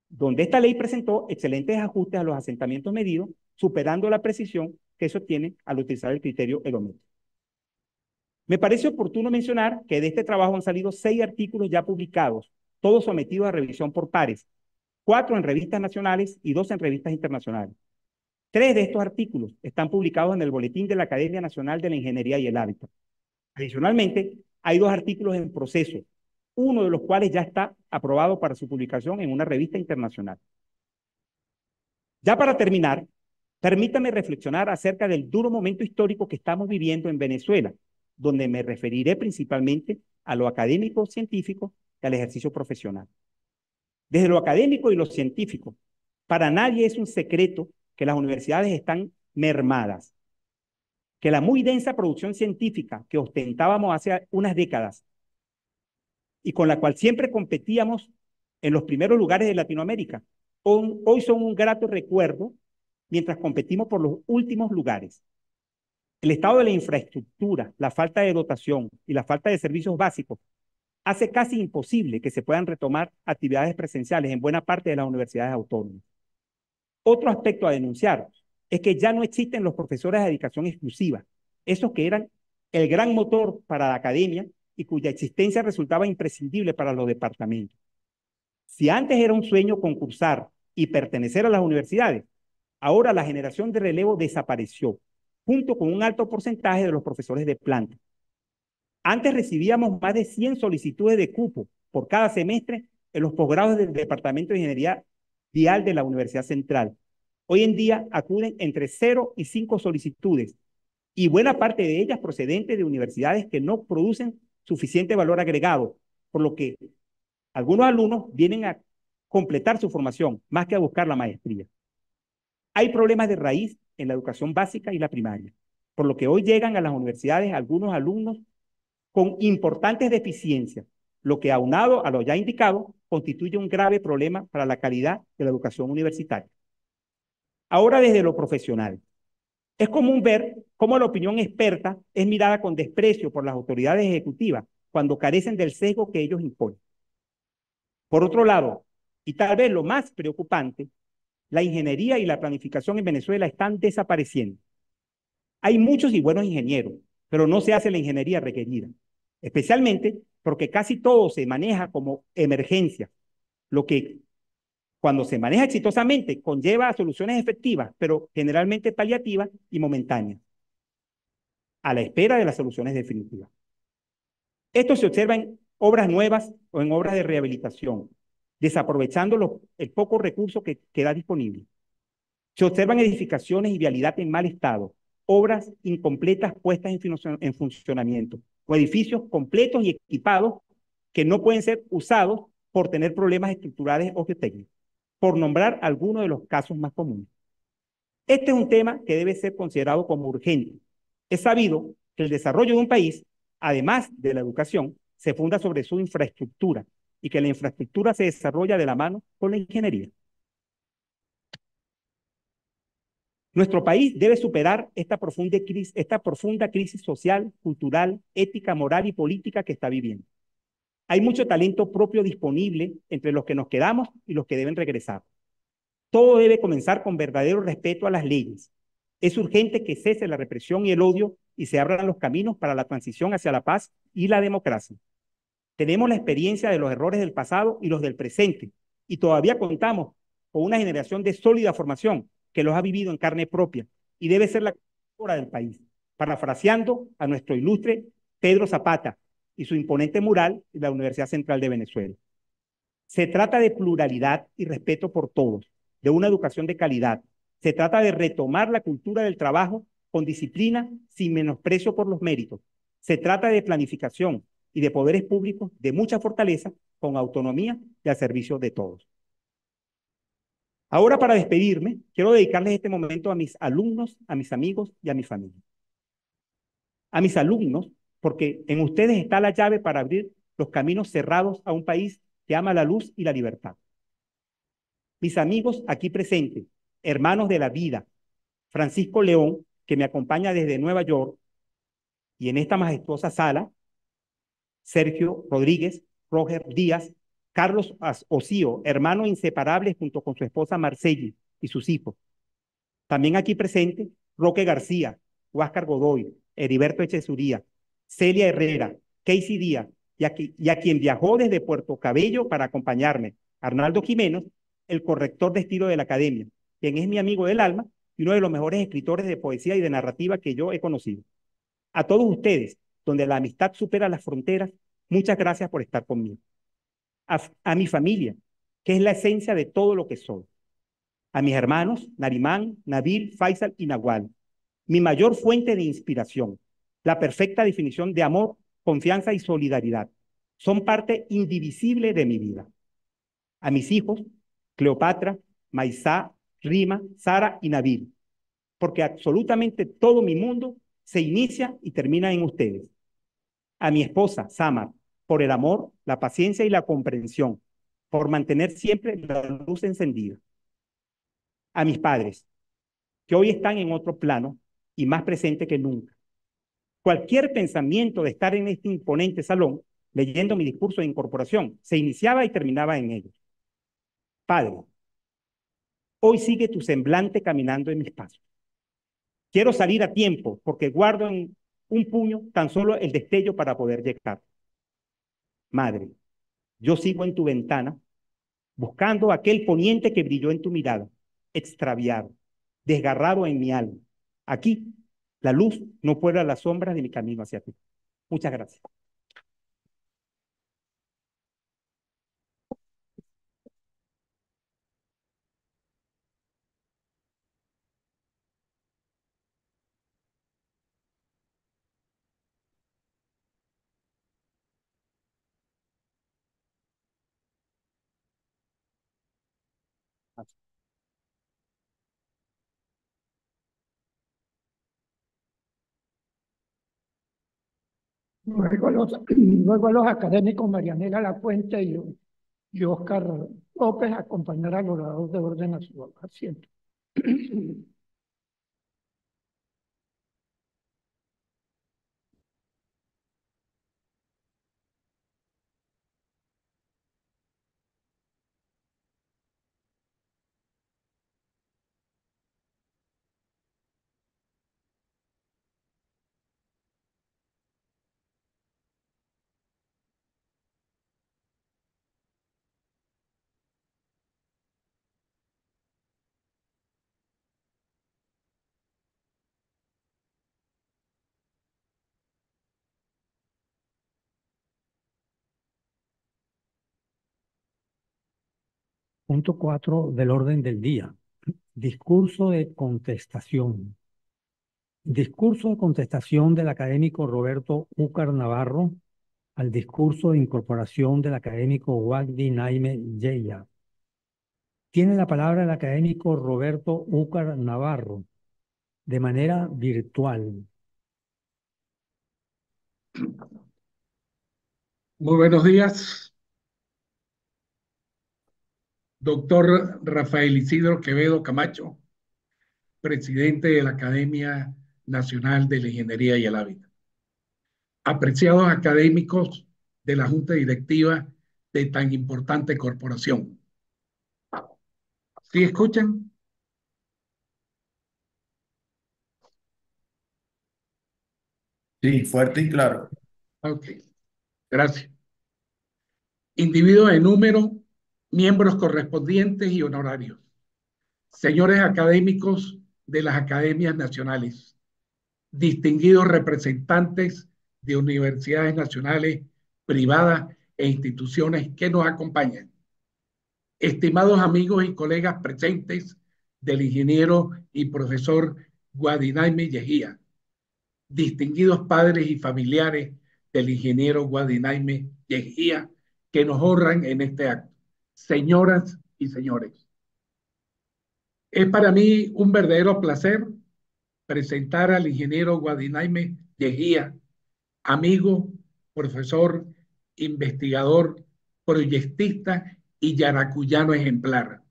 donde esta ley presentó excelentes ajustes a los asentamientos medidos, superando la precisión que se obtiene al utilizar el criterio edométrico. Me parece oportuno mencionar que de este trabajo han salido 6 artículos ya publicados, todos sometidos a revisión por pares, 4 en revistas nacionales y 2 en revistas internacionales. 3 de estos artículos están publicados en el Boletín de la Academia Nacional de la Ingeniería y el Hábitat. Adicionalmente, hay 2 artículos en proceso, uno de los cuales ya está aprobado para su publicación en una revista internacional. Ya para terminar, permítame reflexionar acerca del duro momento histórico que estamos viviendo en Venezuela, donde me referiré principalmente a lo académico científico y al ejercicio profesional. Desde lo académico y lo científico, para nadie es un secreto que las universidades están mermadas, que la muy densa producción científica que ostentábamos hace unas décadas y con la cual siempre competíamos en los primeros lugares de Latinoamérica, hoy son un grato recuerdo mientras competimos por los últimos lugares. El estado de la infraestructura, la falta de dotación y la falta de servicios básicos hace casi imposible que se puedan retomar actividades presenciales en buena parte de las universidades autónomas. Otro aspecto a denunciar es que ya no existen los profesores de dedicación exclusiva, esos que eran el gran motor para la academia y cuya existencia resultaba imprescindible para los departamentos. Si antes era un sueño concursar y pertenecer a las universidades, ahora la generación de relevo desapareció, junto con un alto porcentaje de los profesores de planta. Antes recibíamos más de 100 solicitudes de cupo por cada semestre en los posgrados del Departamento de Ingeniería Vial de la Universidad Central. Hoy en día acuden entre 0 y 5 solicitudes, y buena parte de ellas procedentes de universidades que no producen suficiente valor agregado, por lo que algunos alumnos vienen a completar su formación más que a buscar la maestría. Hay problemas de raíz en la educación básica y la primaria, por lo que hoy llegan a las universidades algunos alumnos con importantes deficiencias, lo que aunado a lo ya indicado constituye un grave problema para la calidad de la educación universitaria. Ahora desde lo profesional. Es común ver cómo la opinión experta es mirada con desprecio por las autoridades ejecutivas cuando carecen del sesgo que ellos imponen. Por otro lado, y tal vez lo más preocupante, la ingeniería y la planificación en Venezuela están desapareciendo. Hay muchos y buenos ingenieros, pero no se hace la ingeniería requerida, especialmente porque casi todo se maneja como emergencia, lo que cuando se maneja exitosamente conlleva a soluciones efectivas, pero generalmente paliativas y momentáneas, a la espera de las soluciones definitivas. Esto se observa en obras nuevas o en obras de rehabilitación. desaprovechando el poco recurso que queda disponible. Se observan edificaciones y vialidad en mal estado, obras incompletas puestas en funcionamiento, o edificios completos y equipados que no pueden ser usados por tener problemas estructurales o geotécnicos, por nombrar algunos de los casos más comunes. Este es un tema que debe ser considerado como urgente. Es sabido que el desarrollo de un país, además de la educación, se funda sobre su infraestructura y que la infraestructura se desarrolla de la mano con la ingeniería. Nuestro país debe superar esta profunda crisis social, cultural, ética, moral y política que está viviendo. Hay mucho talento propio disponible entre los que nos quedamos y los que deben regresar. Todo debe comenzar con verdadero respeto a las leyes. Es urgente que cese la represión y el odio y se abran los caminos para la transición hacia la paz y la democracia. Tenemos la experiencia de los errores del pasado y los del presente, y todavía contamos con una generación de sólida formación que los ha vivido en carne propia y debe ser la cultura del país, parafraseando a nuestro ilustre Pedro Zapata y su imponente mural de la Universidad Central de Venezuela. Se trata de pluralidad y respeto por todos, de una educación de calidad. Se trata de retomar la cultura del trabajo con disciplina, sin menosprecio por los méritos. Se trata de planificación y de poderes públicos de mucha fortaleza, con autonomía y al servicio de todos. Ahora, para despedirme, quiero dedicarles este momento a mis alumnos, a mis amigos y a mi familia. A mis alumnos, porque en ustedes está la llave para abrir los caminos cerrados a un país que ama la luz y la libertad. Mis amigos aquí presentes, hermanos de la vida, Francisco León, que me acompaña desde Nueva York, y en esta majestuosa sala, Sergio Rodríguez, Roger Díaz, Carlos Osío, hermano inseparable junto con su esposa Marceli y sus hijos. También aquí presente, Roque García, Huáscar Godoy, Heriberto Echezuría, Celia Herrera, Casey Díaz, y a quien viajó desde Puerto Cabello para acompañarme, Arnaldo Jiménez, el corrector de estilo de la academia, quien es mi amigo del alma y uno de los mejores escritores de poesía y de narrativa que yo he conocido. A todos ustedes, donde la amistad supera las fronteras, muchas gracias por estar conmigo. A mi familia, que es la esencia de todo lo que soy. A mis hermanos, Narimán, Nabil, Faisal y Nahual, mi mayor fuente de inspiración, la perfecta definición de amor, confianza y solidaridad. Son parte indivisible de mi vida. A mis hijos, Cleopatra, Maisá, Rima, Sara y Nabil, porque absolutamente todo mi mundo se inicia y termina en ustedes. A mi esposa, Samar, por el amor, la paciencia y la comprensión, por mantener siempre la luz encendida. A mis padres, que hoy están en otro plano y más presente que nunca. Cualquier pensamiento de estar en este imponente salón, leyendo mi discurso de incorporación, se iniciaba y terminaba en ellos. Padre, hoy sigue tu semblante caminando en mis pasos. Quiero salir a tiempo porque guardo en un puño tan solo el destello para poder llegar. Madre, yo sigo en tu ventana buscando aquel poniente que brilló en tu mirada, extraviado, desgarrado en mi alma. Aquí, la luz no puebla las sombras de mi camino hacia ti. Muchas gracias. Luego los académicos Marianela Lafuente y Óscar López acompañar al orador de orden a su asiento. Punto 4 del orden del día. Discurso de contestación. Discurso de contestación del académico Roberto Úcar Navarro al discurso de incorporación del académico Wagdi Naime Yeya. Tiene la palabra el académico Roberto Úcar Navarro de manera virtual. Muy buenos días, doctor Rafael Isidro Quevedo Camacho, presidente de la Academia Nacional de la Ingeniería y el Hábitat. Apreciados académicos de la Junta Directiva de tan importante corporación. ¿Sí escuchan? Sí, fuerte y claro. Ok, gracias. Individuos de número, miembros correspondientes y honorarios. Señores académicos de las academias nacionales, distinguidos representantes de universidades nacionales, privadas e instituciones que nos acompañan. Estimados amigos y colegas presentes del ingeniero y profesor Guadinaime Yejía, distinguidos padres y familiares del ingeniero Guadinaime Yejía, que nos honran en este acto. Señoras y señores, es para mí un verdadero placer presentar al ingeniero Guadinaime Yejía, amigo, profesor, investigador, proyectista y yaracuyano ejemplar,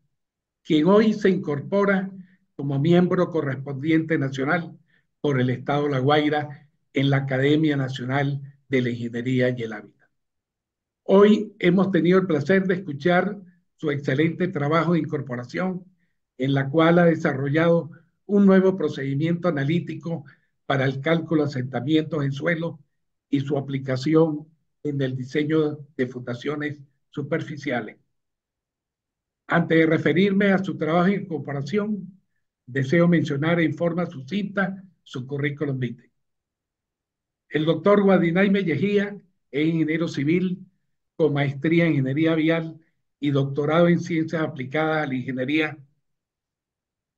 quien hoy se incorpora como miembro correspondiente nacional por el Estado de La Guaira en la Academia Nacional de la Ingeniería y el Hábitat. Hoy hemos tenido el placer de escuchar su excelente trabajo de incorporación, en la cual ha desarrollado un nuevo procedimiento analítico para el cálculo de asentamientos en suelo y su aplicación en el diseño de fundaciones superficiales. Antes de referirme a su trabajo de incorporación, deseo mencionar en forma sucinta su currículum vitae. El doctor Guadinaime Yejía es ingeniero civil con maestría en ingeniería vial y doctorado en ciencias aplicadas a la ingeniería,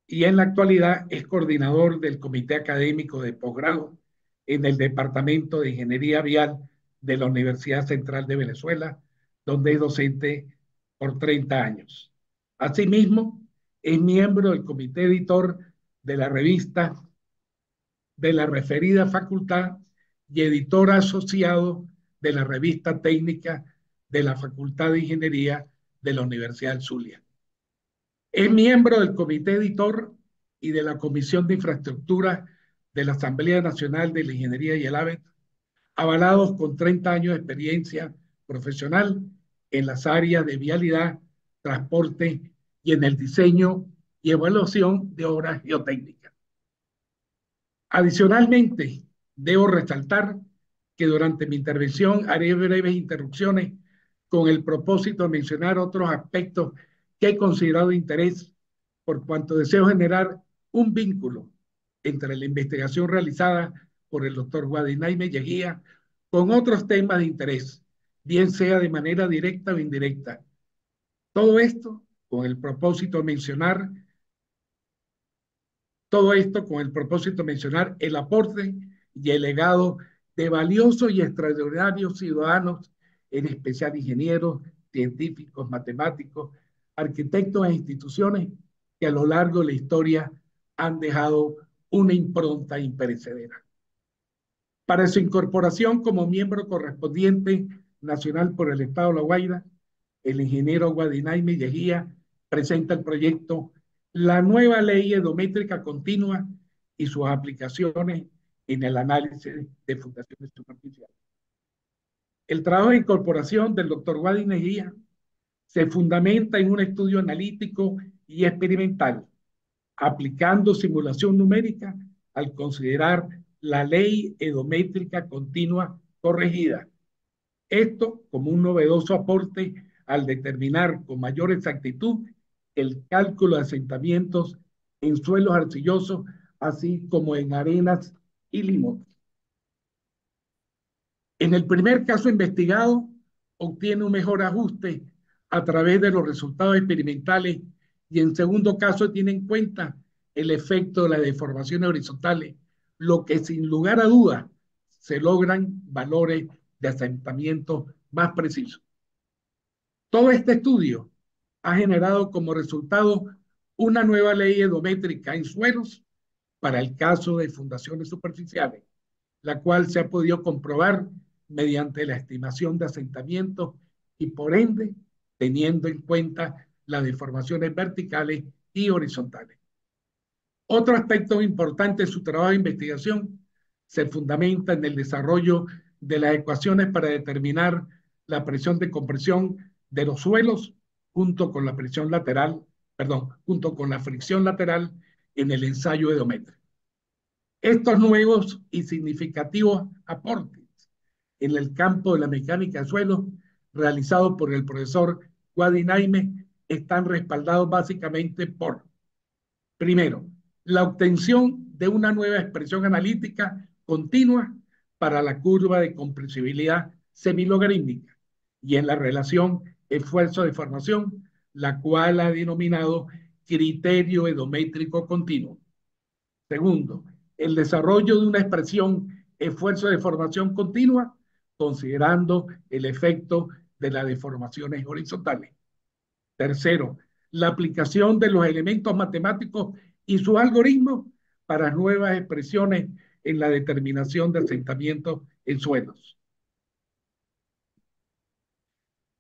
y en la actualidad es coordinador del Comité Académico de Posgrado en el Departamento de Ingeniería Vial de la Universidad Central de Venezuela, donde es docente por 30 años. Asimismo, es miembro del comité editor de la revista de la referida facultad y editor asociado de la revista técnica de la Facultad de Ingeniería de la Universidad del Zulia. Es miembro del comité editor y de la Comisión de Infraestructura de la Asamblea Nacional de la Ingeniería y el Hábitat, avalados con 30 años de experiencia profesional en las áreas de vialidad, transporte y en el diseño y evaluación de obras geotécnicas. Adicionalmente, debo resaltar que durante mi intervención haré breves interrupciones con el propósito de mencionar otros aspectos que he considerado de interés, por cuanto deseo generar un vínculo entre la investigación realizada por el doctor Guadinaime Yejía con otros temas de interés, bien sea de manera directa o indirecta. Todo esto con el propósito de mencionar el aporte y el legado de valiosos y extraordinarios ciudadanos, en especial ingenieros, científicos, matemáticos, arquitectos e instituciones que a lo largo de la historia han dejado una impronta imperecedera. Para su incorporación como miembro correspondiente nacional por el Estado de La Guaira, el ingeniero Guadinaime Yejía presenta el proyecto La nueva ley edométrica continua y sus aplicaciones en el análisis de fundaciones superficiales. El trabajo de incorporación del doctor Guadinaime Yejía se fundamenta en un estudio analítico y experimental, aplicando simulación numérica al considerar la ley edométrica continua corregida. Esto como un novedoso aporte al determinar con mayor exactitud el cálculo de asentamientos en suelos arcillosos, así como en arenas y limones. En el primer caso investigado, obtiene un mejor ajuste a través de los resultados experimentales y en segundo caso tiene en cuenta el efecto de las deformaciones horizontales, lo que sin lugar a dudas se logran valores de asentamiento más precisos. Todo este estudio ha generado como resultado una nueva ley edométrica en suelos para el caso de fundaciones superficiales, la cual se ha podido comprobar mediante la estimación de asentamientos y por ende teniendo en cuenta las deformaciones verticales y horizontales. Otro aspecto importante de su trabajo de investigación se fundamenta en el desarrollo de las ecuaciones para determinar la presión de compresión de los suelos junto con la presión lateral, junto con la fricción lateral en el ensayo edométrico. Estos nuevos y significativos aportes en el campo de la mecánica de suelo realizados por el profesor Guadinaime están respaldados básicamente por, primero, la obtención de una nueva expresión analítica continua para la curva de compresibilidad semilogarítmica y en la relación esfuerzo-deformación, la cual ha denominado criterio edométrico continuo. Segundo, el desarrollo de una expresión esfuerzo-deformación continua, considerando el efecto de las deformaciones horizontales. Tercero, la aplicación de los elementos matemáticos y sus algoritmos para nuevas expresiones en la determinación de asentamientos en suelos.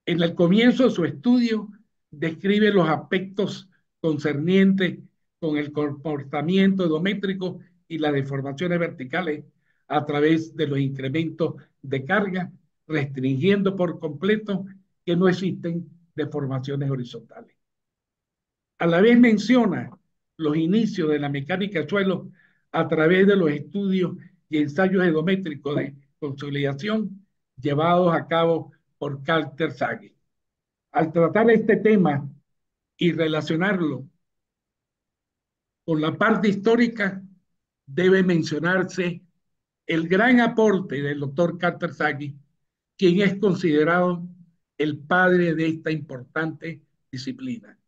En el comienzo de su estudio, describe los aspectos concernientes con el comportamiento edométrico y las deformaciones verticales a través de los incrementos de carga, restringiendo por completo que no existen deformaciones horizontales. A la vez menciona los inicios de la mecánica de suelo a través de los estudios y ensayos edométricos de consolidación llevados a cabo por Carl Terzaghi. Al tratar este tema y relacionarlo con la parte histórica, debe mencionarse el gran aporte del doctor Carl Terzaghi, quien es considerado el padre de esta importante disciplina,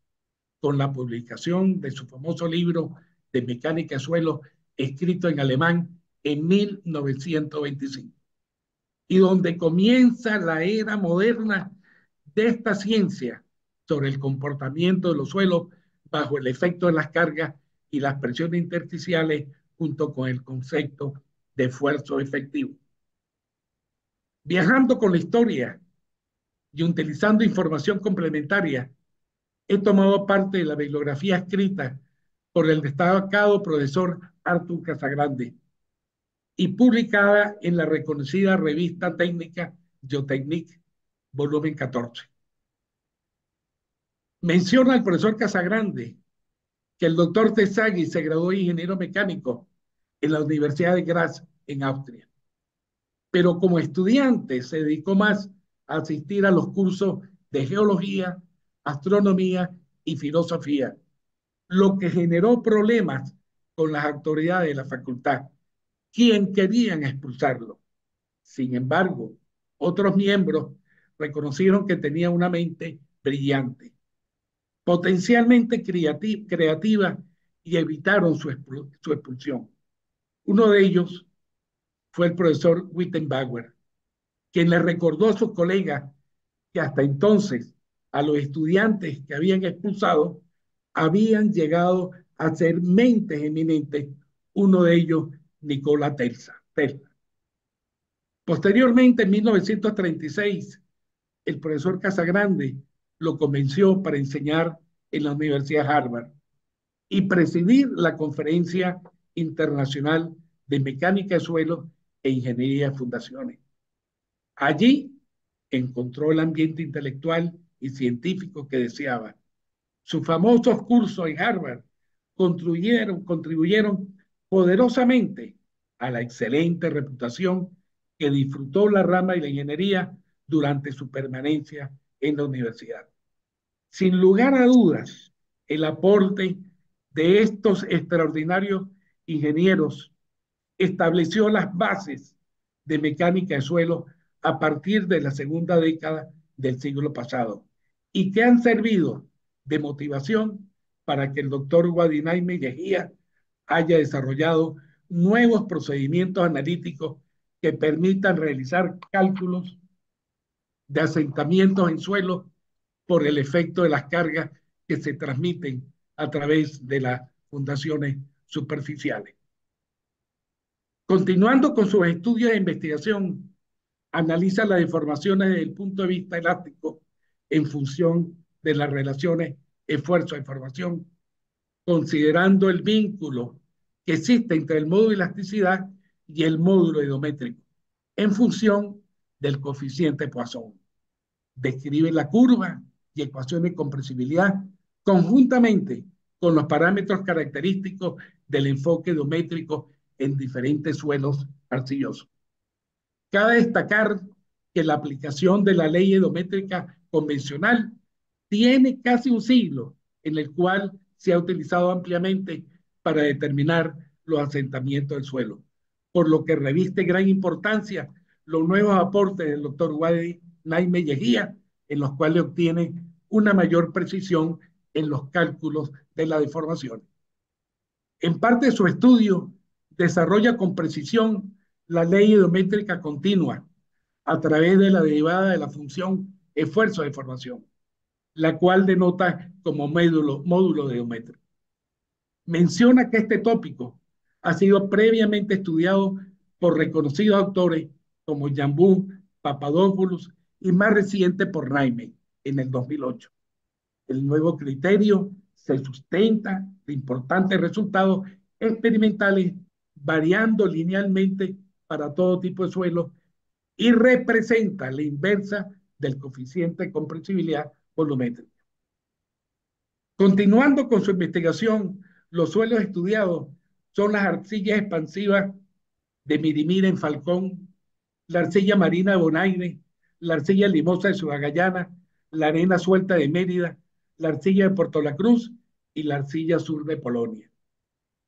con la publicación de su famoso libro de mecánica de suelo, escrito en alemán en 1925, y donde comienza la era moderna de esta ciencia sobre el comportamiento de los suelos bajo el efecto de las cargas y las presiones intersticiales junto con el concepto de esfuerzo efectivo. Viajando con la historia y utilizando información complementaria, he tomado parte de la bibliografía escrita por el destacado profesor Artur Casagrande y publicada en la reconocida revista técnica Geotechnique, volumen 14. Menciona el profesor Casagrande que el doctor Terzaghi se graduó de ingeniero mecánico en la Universidad de Graz, en Austria. Pero como estudiante se dedicó más a asistir a los cursos de geología, astronomía y filosofía, lo que generó problemas con las autoridades de la facultad, quien querían expulsarlo. Sin embargo, otros miembros reconocieron que tenía una mente brillante, potencialmente creativa y evitaron su expulsión. Uno de ellos fue el profesor Wittenbauer, quien le recordó a sus colegas que hasta entonces a los estudiantes que habían expulsado habían llegado a ser mentes eminentes, uno de ellos Nikola Tesla. Posteriormente, en 1936, el profesor Casagrande lo convenció para enseñar en la Universidad de Harvard y presidir la Conferencia Internacional de Mecánica de Suelo e Ingeniería de Fundaciones. Allí encontró el ambiente intelectual y científico que deseaba. Sus famosos cursos en Harvard contribuyeron poderosamente a la excelente reputación que disfrutó la rama de la ingeniería durante su permanencia en la universidad. Sin lugar a dudas, el aporte de estos extraordinarios ingenieros estableció las bases de mecánica de suelo a partir de la segunda década del siglo pasado y que han servido de motivación para que el doctor Guadinaime Yejía haya desarrollado nuevos procedimientos analíticos que permitan realizar cálculos de asentamientos en suelo por el efecto de las cargas que se transmiten a través de las fundaciones superficiales. Continuando con sus estudios de investigación, analiza las deformaciones desde el punto de vista elástico en función de las relaciones esfuerzo-deformación, considerando el vínculo que existe entre el módulo de elasticidad y el módulo iométrico en función del coeficiente Poisson. Describe la curva y ecuaciones de compresibilidad conjuntamente con los parámetros característicos del enfoque iométrico en diferentes suelos arcillosos. Cabe destacar que la aplicación de la ley iométrica convencional tiene casi un siglo en el cual se ha utilizado ampliamente para determinar los asentamientos del suelo, por lo que reviste gran importancia los nuevos aportes del doctor Guadinaime Yejía, en los cuales obtiene una mayor precisión en los cálculos de la deformación. En parte de su estudio, desarrolla con precisión la ley iométrica continua a través de la derivada de la función esfuerzo-deformación, la cual denota como módulo iométrico. Menciona que este tópico ha sido previamente estudiado por reconocidos autores como Jambú, Papadopoulos y más reciente por Naime en el 2008. El nuevo criterio se sustenta de importantes resultados experimentales variando linealmente para todo tipo de suelo y representa la inversa del coeficiente de compresibilidad volumétrica. Continuando con su investigación, los suelos estudiados son las arcillas expansivas de Mirimir en Falcón, la arcilla marina de Bonaire, la arcilla limosa de Subagayana, la arena suelta de Mérida, la arcilla de Puerto La Cruz y la arcilla sur de Polonia.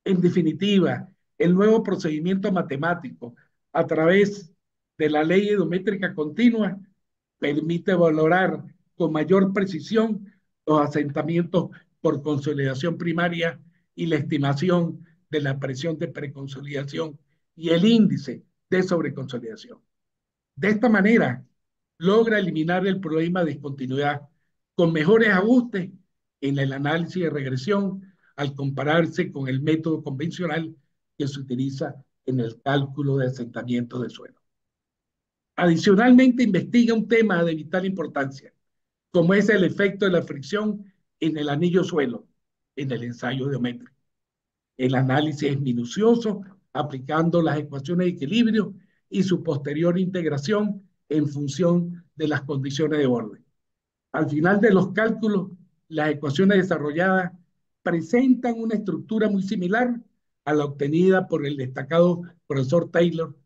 En definitiva, el nuevo procedimiento matemático a través de la ley iométrica continua permite valorar con mayor precisión los asentamientos por consolidación primaria y la estimación de la presión de preconsolidación y el índice de sobreconsolidación. De esta manera, logra eliminar el problema de discontinuidad con mejores ajustes en el análisis de regresión al compararse con el método convencional que se utiliza en el cálculo de asentamiento de suelo. Adicionalmente, investiga un tema de vital importancia, como es el efecto de la fricción en el anillo suelo, en el ensayo iométrico. El análisis es minucioso, aplicando las ecuaciones de equilibrio y su posterior integración en función de las condiciones de borde. Al final de los cálculos, las ecuaciones desarrolladas presentan una estructura muy similar a la obtenida por el destacado profesor Taylor,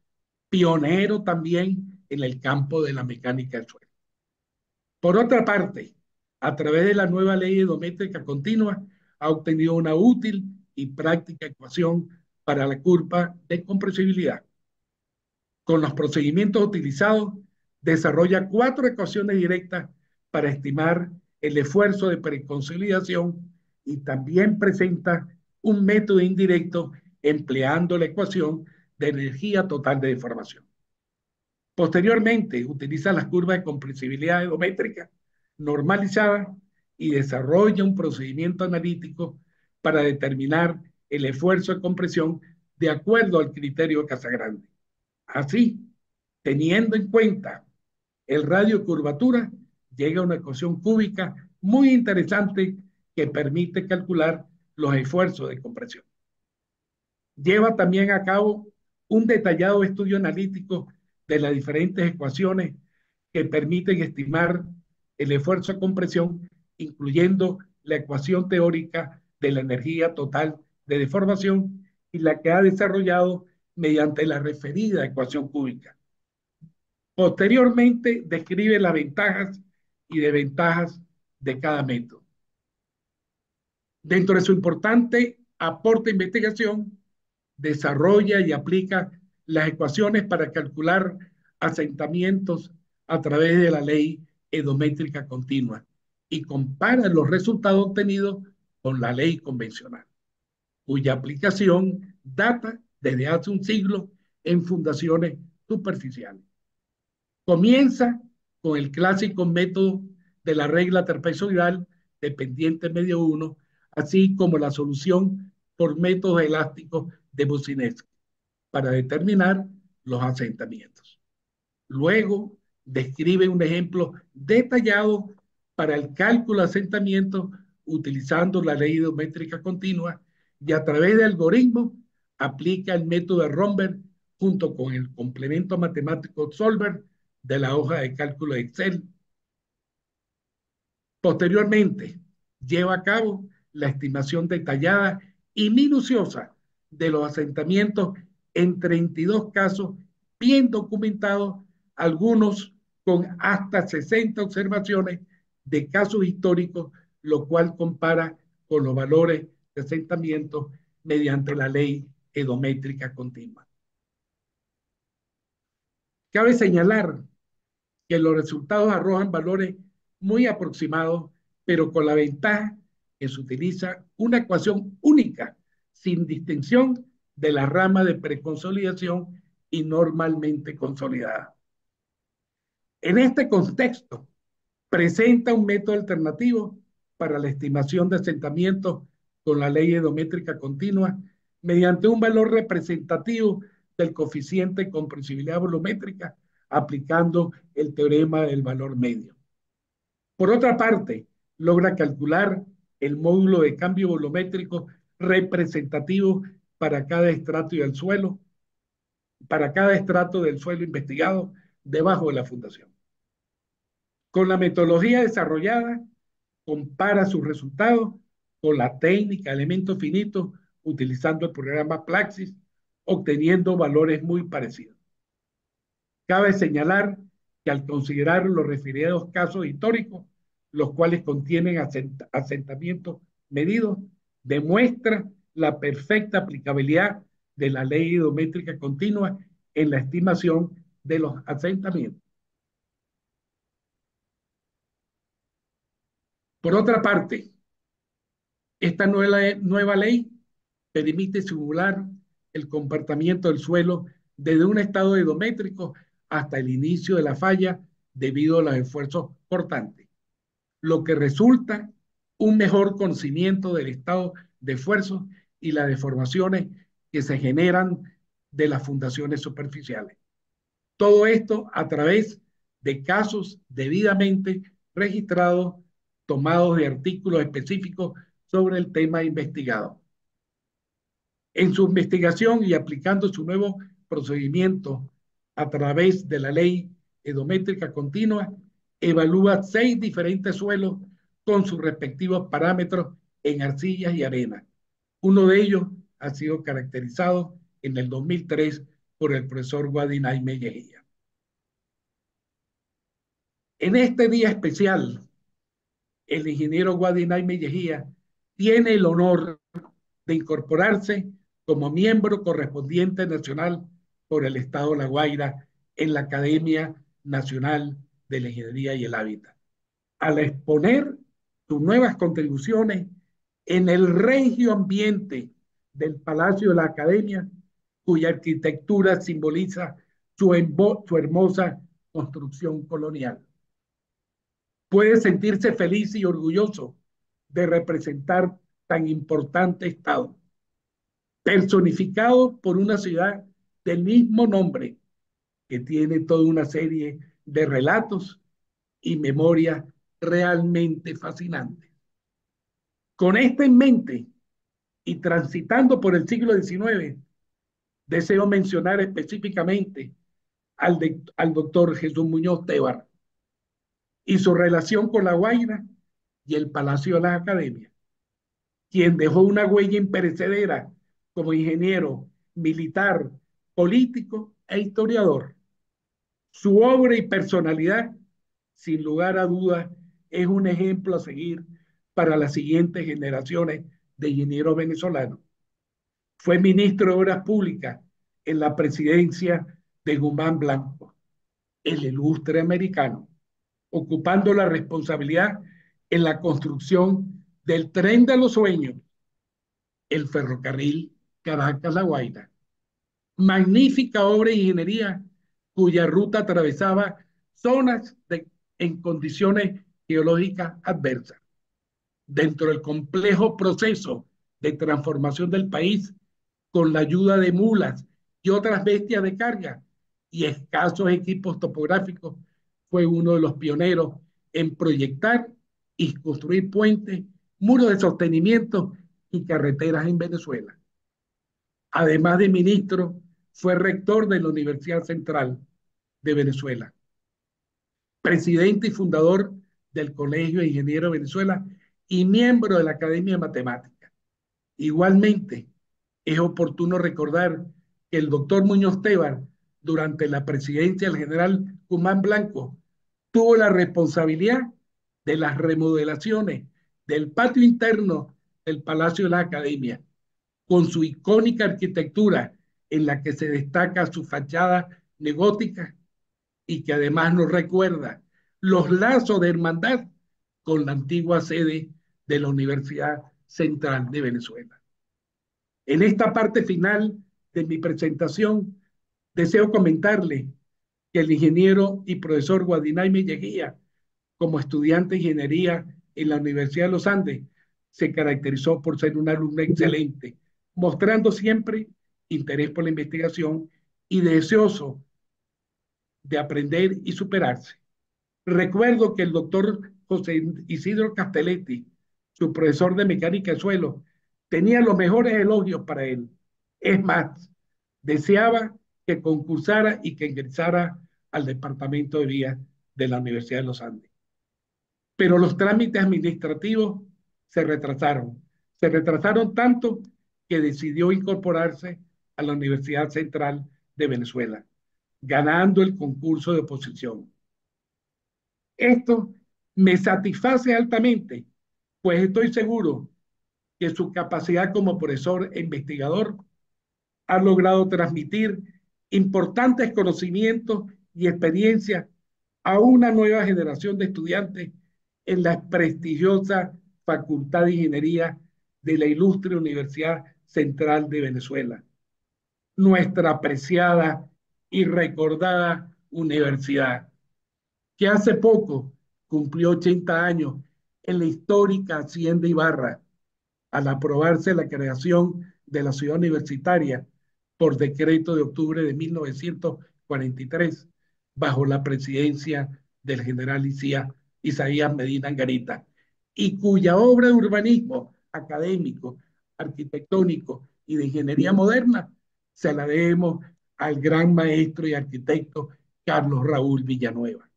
pionero también en el campo de la mecánica del suelo. Por otra parte, a través de la nueva ley iométrica continua, ha obtenido una útil y práctica ecuación para la curva de compresibilidad. Con los procedimientos utilizados, desarrolla 4 ecuaciones directas para estimar el esfuerzo de preconsolidación y también presenta un método indirecto empleando la ecuación de energía total de deformación. Posteriormente, utiliza las curvas de compresibilidad iométrica normalizada y desarrolla un procedimiento analítico para determinar el esfuerzo de compresión de acuerdo al criterio de Casagrande. Así, teniendo en cuenta el radio de curvatura, llega a una ecuación cúbica muy interesante que permite calcular los esfuerzos de compresión. Lleva también a cabo un detallado estudio analítico de las diferentes ecuaciones que permiten estimar el esfuerzo de compresión, incluyendo la ecuación teórica de la energía total de deformación y la que ha desarrollado mediante la referida ecuación cúbica. Posteriormente, describe las ventajas y desventajas de cada método. Dentro de su importante aporte de investigación, desarrolla y aplica las ecuaciones para calcular asentamientos a través de la ley iométrica continua y compara los resultados obtenidos con la ley convencional, cuya aplicación data desde hace un siglo en fundaciones superficiales. Comienza con el clásico método de la regla trapezoidal de pendiente medio 1, así como la solución por métodos elásticos de Boussinesq para determinar los asentamientos. Luego describe un ejemplo detallado para el cálculo de asentamientos utilizando la ley geométrica continua y a través de algoritmos aplica el método de Romberg junto con el complemento matemático Solver de la hoja de cálculo de Excel. Posteriormente, lleva a cabo la estimación detallada y minuciosa de los asentamientos en 32 casos bien documentados, algunos con hasta 60 observaciones de casos históricos, lo cual compara con los valores de asentamientos mediante la ley geométrica continua. Cabe señalar que los resultados arrojan valores muy aproximados, pero con la ventaja que se utiliza una ecuación única, sin distinción de la rama de preconsolidación y normalmente consolidada. En este contexto, presenta un método alternativo para la estimación de asentamientos con la ley geométrica continua mediante un valor representativo del coeficiente de compresibilidad volumétrica aplicando el teorema del valor medio. Por otra parte, logra calcular el módulo de cambio volumétrico representativo para cada estrato del suelo, para cada estrato del suelo investigado debajo de la fundación. Con la metodología desarrollada, compara sus resultados con la técnica de elementos finitos utilizando el programa Plaxis, obteniendo valores muy parecidos. Cabe señalar que al considerar los referidos casos históricos, los cuales contienen asentamientos medidos, demuestra la perfecta aplicabilidad de la ley geométrica continua en la estimación de los asentamientos. Por otra parte, esta nueva ley permite simular el comportamiento del suelo desde un estado geométrico hasta el inicio de la falla debido a los esfuerzos cortantes, lo que resulta un mejor conocimiento del estado de esfuerzos y las deformaciones que se generan de las fundaciones superficiales. Todo esto a través de casos debidamente registrados, tomados de artículos específicos sobre el tema investigado. En su investigación y aplicando su nuevo procedimiento a través de la ley geométrica continua, evalúa 6 diferentes suelos con sus respectivos parámetros en arcillas y arena. Uno de ellos ha sido caracterizado en el 2003 por el profesor Guadinay Mellejía. En este día especial, el ingeniero Guadinay Mellejía tiene el honor de incorporarse como miembro correspondiente nacional por el Estado de La Guaira en la Academia Nacional de la Ingeniería y el Hábitat, al exponer sus nuevas contribuciones en el regio ambiente del Palacio de la Academia, cuya arquitectura simboliza su hermosa construcción colonial. Puede sentirse feliz y orgulloso de representar tan importante estado, personificado por una ciudad del mismo nombre, que tiene toda una serie de relatos y memorias realmente fascinantes. Con esto en mente y transitando por el siglo XIX, deseo mencionar específicamente al doctor Jesús Muñoz Tebar y su relación con La Guaira y el Palacio de las Academias, quien dejó una huella imperecedera como ingeniero, militar, político e historiador. Su obra y personalidad, sin lugar a dudas, es un ejemplo a seguir para las siguientes generaciones de ingenieros venezolanos. Fue ministro de Obras Públicas en la presidencia de Guzmán Blanco, el ilustre americano, ocupando la responsabilidad en la construcción del tren de los sueños, el ferrocarril Caracas-La Guaira. Magnífica obra de ingeniería cuya ruta atravesaba zonas en condiciones geológicas adversas. Dentro del complejo proceso de transformación del país, con la ayuda de mulas y otras bestias de carga y escasos equipos topográficos, fue uno de los pioneros en proyectar y construir puentes, muros de sostenimiento y carreteras en Venezuela. Además de ministro, fue rector de la Universidad Central de Venezuela, presidente y fundador del Colegio de Ingenieros de Venezuela y miembro de la Academia de Matemáticas. Igualmente, es oportuno recordar que el doctor Muñoz Tebar, durante la presidencia del general Guzmán Blanco, tuvo la responsabilidad de las remodelaciones del patio interno del Palacio de la Academia, con su icónica arquitectura en la que se destaca su fachada neogótica y que además nos recuerda los lazos de hermandad con la antigua sede de la Universidad Central de Venezuela. En esta parte final de mi presentación, deseo comentarle que el ingeniero y profesor Guadinay Melleguía, como estudiante de ingeniería en la Universidad de los Andes, se caracterizó por ser un alumno excelente, mostrando siempre interés por la investigación y deseoso de aprender y superarse. Recuerdo que el doctor José Isidro Castelletti, su profesor de mecánica de suelo, tenía los mejores elogios para él. Es más, deseaba que concursara y que ingresara al departamento de vías de la Universidad de los Andes. Pero los trámites administrativos se retrasaron. Se retrasaron tanto que decidió incorporarse a la Universidad Central de Venezuela, ganando el concurso de oposición. Esto me satisface altamente, pues estoy seguro que su capacidad como profesor e investigador ha logrado transmitir importantes conocimientos y experiencias a una nueva generación de estudiantes en la prestigiosa Facultad de Ingeniería de la Ilustre Universidad Central de Venezuela, nuestra apreciada y recordada universidad, que hace poco cumplió 80 años en la histórica Hacienda Ibarra, al aprobarse la creación de la ciudad universitaria por decreto de octubre de 1943, bajo la presidencia del general Isaías Medina Angarita, y cuya obra de urbanismo académico, arquitectónico y de ingeniería moderna se la debemos al gran maestro y arquitecto Carlos Raúl Villanueva.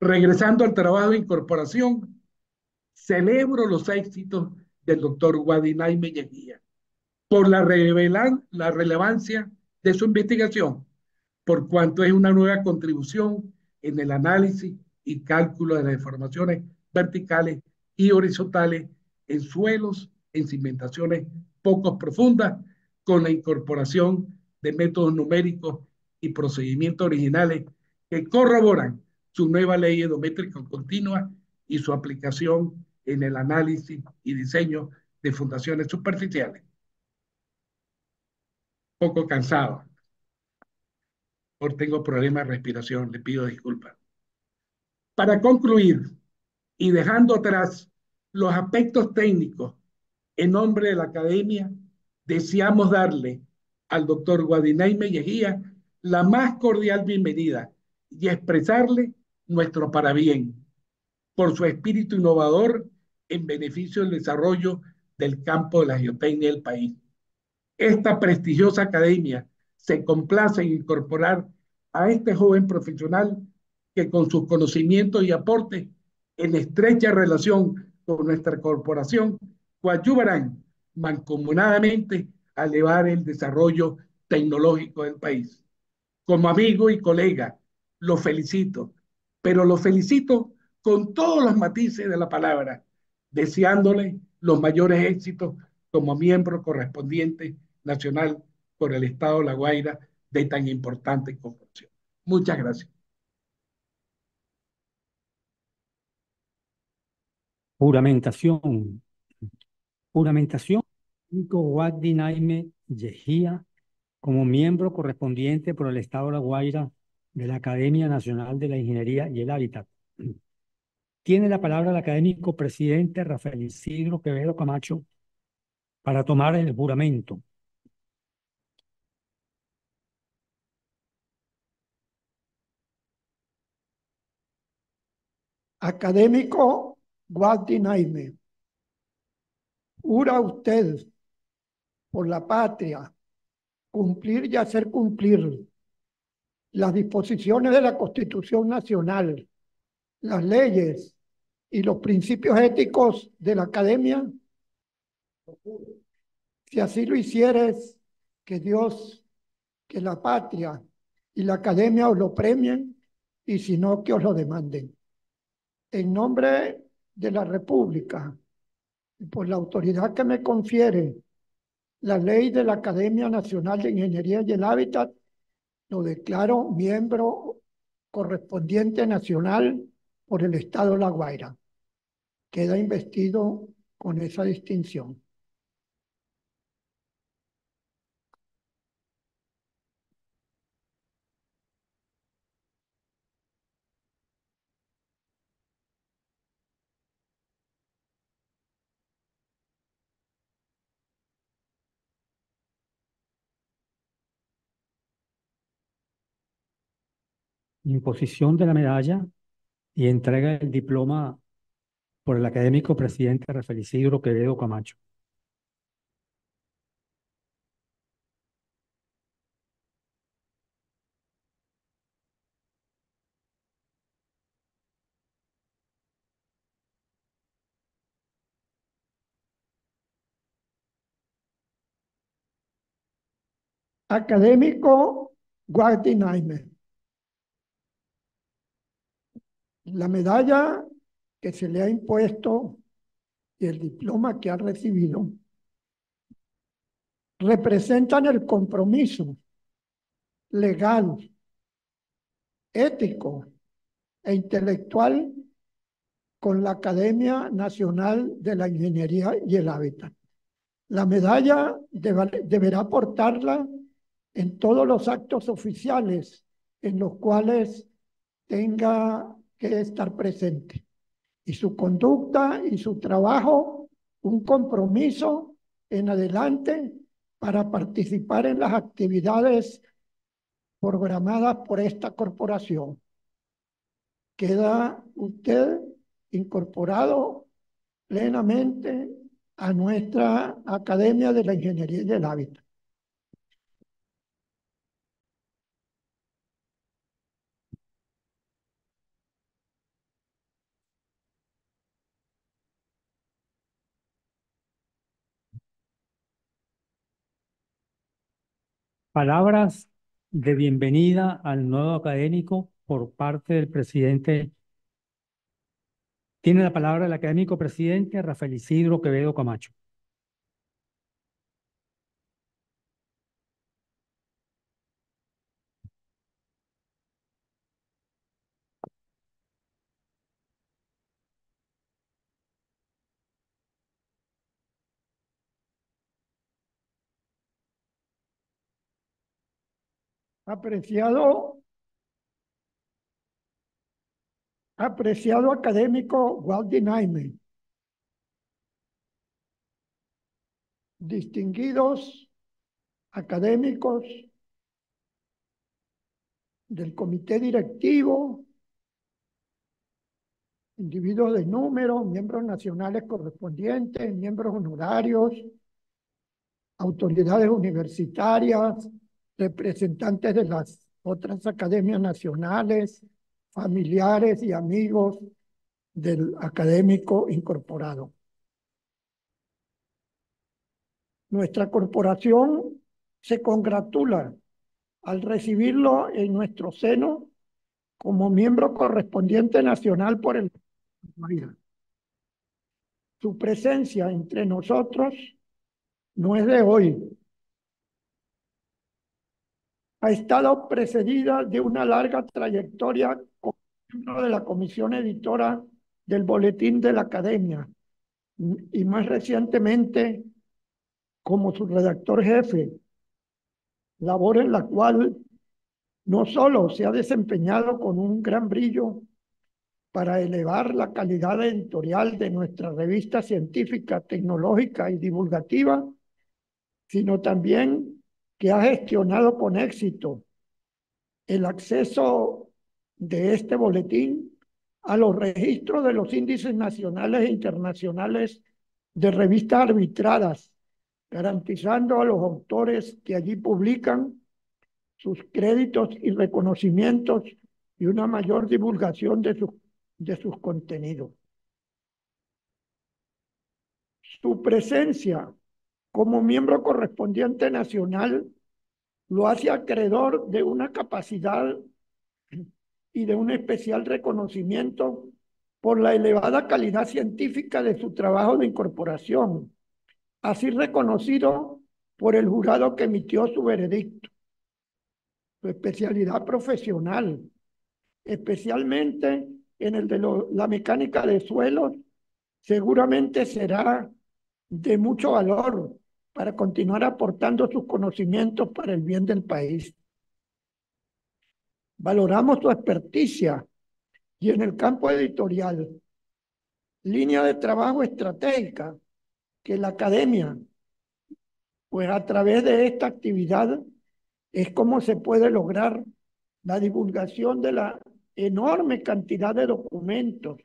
Regresando al trabajo de incorporación, celebro los éxitos del doctor Guadinay Melleguía por la relevancia de su investigación, por cuanto es una nueva contribución en el análisis y cálculo de las deformaciones verticales y horizontales en suelos, en cimentaciones poco profundas, con la incorporación de métodos numéricos y procedimientos originales que corroboran su nueva ley geométrica continua y su aplicación en el análisis y diseño de fundaciones superficiales. Poco cansado, porque tengo problemas de respiración, le pido disculpas. Para concluir, y dejando atrás los aspectos técnicos, en nombre de la academia, deseamos darle al doctor Guadinay Melleguía la más cordial bienvenida y expresarle nuestro parabién por su espíritu innovador en beneficio del desarrollo del campo de la geotecnia del país. Esta prestigiosa academia se complace en incorporar a este joven profesional que con sus conocimientos y aportes en estrecha relación con nuestra corporación coadyuvarán mancomunadamente a elevar el desarrollo tecnológico del país. Como amigo y colega, lo felicito, pero lo felicito con todos los matices de la palabra, deseándole los mayores éxitos como miembro correspondiente nacional por el Estado de La Guaira de tan importante corporación. Muchas gracias. Juramentación. Juramentación. Nico Wagdi Naime Yejía como miembro correspondiente por el Estado de La Guaira de la Academia Nacional de la Ingeniería y el Hábitat. Tiene la palabra el académico presidente Rafael Isidro Quevedo Camacho para tomar el juramento. Académico Wagdi Naime, jura usted por la patria cumplir y hacer cumplir las disposiciones de la Constitución Nacional, las leyes y los principios éticos de la Academia. Si así lo hicieres, que Dios, que la patria y la Academia os lo premien, y si no, que os lo demanden. En nombre de la República y por la autoridad que me confiere la ley de la Academia Nacional de Ingeniería y el Hábitat, lo declaro miembro correspondiente nacional por el Estado de La Guaira. Queda investido con esa distinción. Imposición de la medalla y entrega el diploma por el académico presidente Rafael Isidro Quevedo Camacho. Académico Wagdi Naime, la medalla que se le ha impuesto y el diploma que ha recibido representan el compromiso legal, ético e intelectual con la Academia Nacional de la Ingeniería y el Hábitat. La medalla deberá portarla en todos los actos oficiales en los cuales tenga que estar presente. Y su conducta y su trabajo, un compromiso en adelante para participar en las actividades programadas por esta corporación. Queda usted incorporado plenamente a nuestra Academia de la Ingeniería y el Hábitat. Palabras de bienvenida al nuevo académico por parte del presidente. Tiene la palabra el académico presidente Rafael Isidro Quevedo Camacho. Apreciado académico Wagdi Naime, distinguidos académicos del comité directivo, individuos de número, miembros nacionales correspondientes, miembros honorarios, autoridades universitarias, representantes de las otras academias nacionales, familiares y amigos del académico incorporado. Nuestra corporación se congratula al recibirlo en nuestro seno como miembro correspondiente nacional por el Guaira. Su presencia entre nosotros no es de hoy. Ha estado precedida de una larga trayectoria como miembro de la comisión editora del Boletín de la Academia y más recientemente como su redactor jefe, labor en la cual no solo se ha desempeñado con un gran brillo para elevar la calidad editorial de nuestra revista científica, tecnológica y divulgativa, sino también que ha gestionado con éxito el acceso de este boletín a los registros de los índices nacionales e internacionales de revistas arbitradas, garantizando a los autores que allí publican sus créditos y reconocimientos y una mayor divulgación de sus contenidos. Su presencia como miembro correspondiente nacional lo hace acreedor de una capacidad y de un especial reconocimiento por la elevada calidad científica de su trabajo de incorporación, así reconocido por el jurado que emitió su veredicto. Su especialidad profesional, especialmente en el de la mecánica de suelos, seguramente será de mucho valor para continuar aportando sus conocimientos para el bien del país. Valoramos su experticia y en el campo editorial, línea de trabajo estratégica que la academia, pues a través de esta actividad, es como se puede lograr la divulgación de la enorme cantidad de documentos,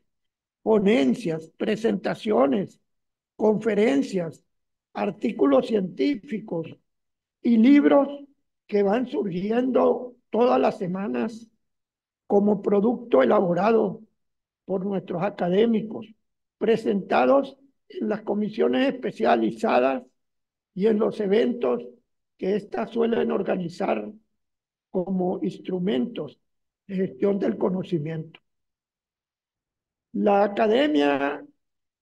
ponencias, presentaciones, conferencias, artículos científicos y libros que van surgiendo todas las semanas como producto elaborado por nuestros académicos, presentados en las comisiones especializadas y en los eventos que éstas suelen organizar como instrumentos de gestión del conocimiento. La academia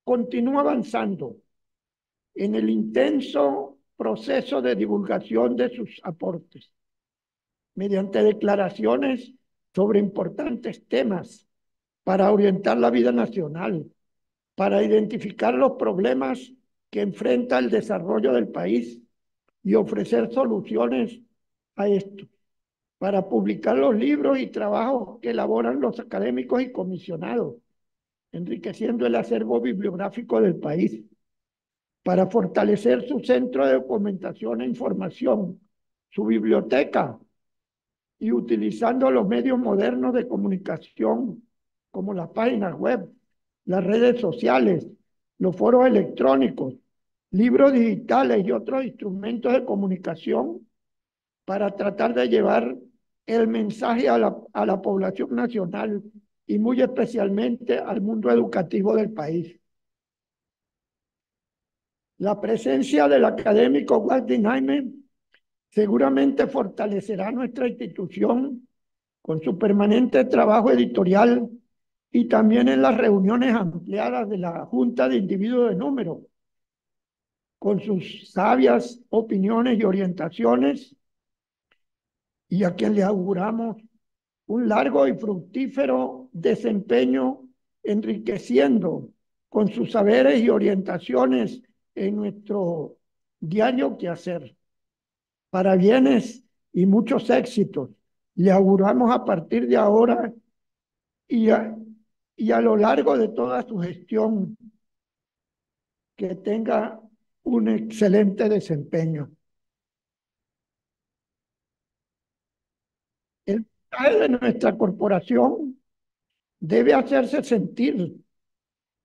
continúa avanzando en el intenso proceso de divulgación de sus aportes, mediante declaraciones sobre importantes temas para orientar la vida nacional, para identificar los problemas que enfrenta el desarrollo del país y ofrecer soluciones a esto, para publicar los libros y trabajos que elaboran los académicos y comisionados, enriqueciendo el acervo bibliográfico del país, para fortalecer su centro de documentación e información, su biblioteca, y utilizando los medios modernos de comunicación como las páginas web, las redes sociales, los foros electrónicos, libros digitales y otros instrumentos de comunicación para tratar de llevar el mensaje a la población nacional y muy especialmente al mundo educativo del país. La presencia del académico Waldemar Jaime seguramente fortalecerá nuestra institución con su permanente trabajo editorial y también en las reuniones ampliadas de la Junta de Individuos de Número, con sus sabias opiniones y orientaciones, y a quien le auguramos un largo y fructífero desempeño enriqueciendo con sus saberes y orientaciones en nuestro diario quehacer. Para bienes y muchos éxitos, le auguramos a partir de ahora y a lo largo de toda su gestión que tenga un excelente desempeño. El mensaje de nuestra corporación debe hacerse sentir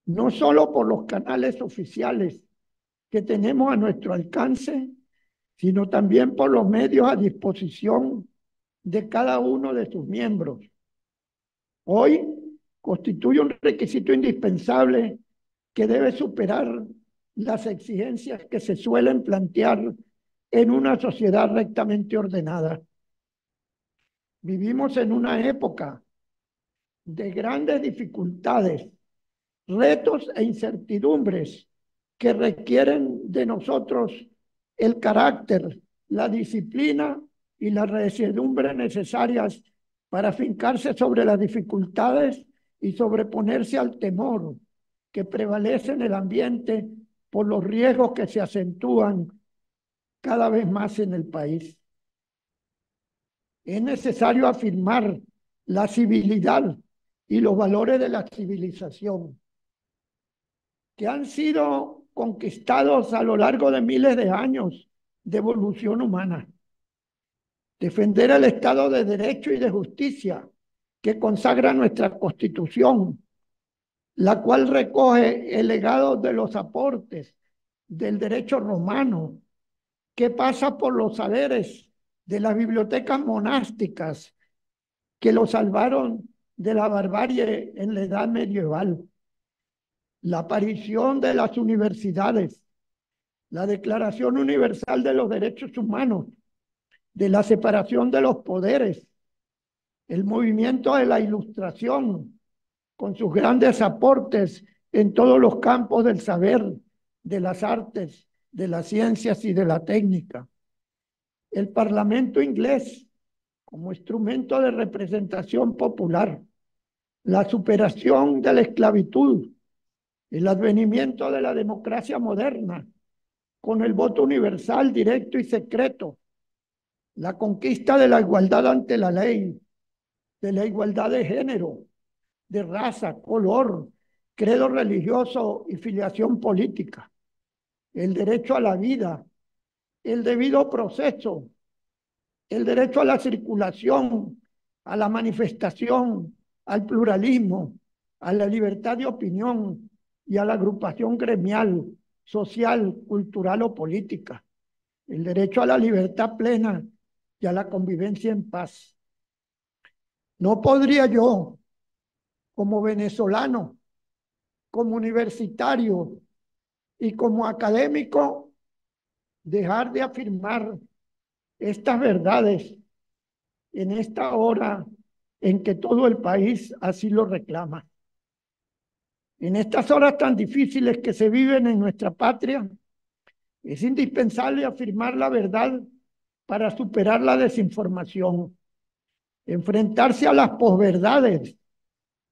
no solo por los canales oficiales que tenemos a nuestro alcance, sino también por los medios a disposición de cada uno de sus miembros. Hoy constituye un requisito indispensable que debe superar las exigencias que se suelen plantear en una sociedad rectamente ordenada. Vivimos en una época de grandes dificultades, retos e incertidumbres que requieren de nosotros el carácter, la disciplina y la residumbre necesarias para afincarse sobre las dificultades y sobreponerse al temor que prevalece en el ambiente por los riesgos que se acentúan cada vez más en el país. Es necesario afirmar la civilidad y los valores de la civilización que han sido conquistados a lo largo de miles de años de evolución humana. Defender el Estado de Derecho y de Justicia que consagra nuestra Constitución, la cual recoge el legado de los aportes del derecho romano, que pasa por los saberes de las bibliotecas monásticas que lo salvaron de la barbarie en la edad medieval, la aparición de las universidades, la Declaración Universal de los Derechos Humanos, de la separación de los poderes, el movimiento de la Ilustración, con sus grandes aportes en todos los campos del saber, de las artes, de las ciencias y de la técnica. El Parlamento inglés como instrumento de representación popular, la superación de la esclavitud, el advenimiento de la democracia moderna, con el voto universal, directo y secreto, la conquista de la igualdad ante la ley, de la igualdad de género, de raza, color, credo religioso y filiación política, el derecho a la vida, el debido proceso, el derecho a la circulación, a la manifestación, al pluralismo, a la libertad de opinión y a la agrupación gremial, social, cultural o política, el derecho a la libertad plena y a la convivencia en paz. No podría yo, como venezolano, como universitario y como académico, dejar de afirmar estas verdades en esta hora en que todo el país así lo reclama. En estas horas tan difíciles que se viven en nuestra patria, es indispensable afirmar la verdad para superar la desinformación, enfrentarse a las posverdades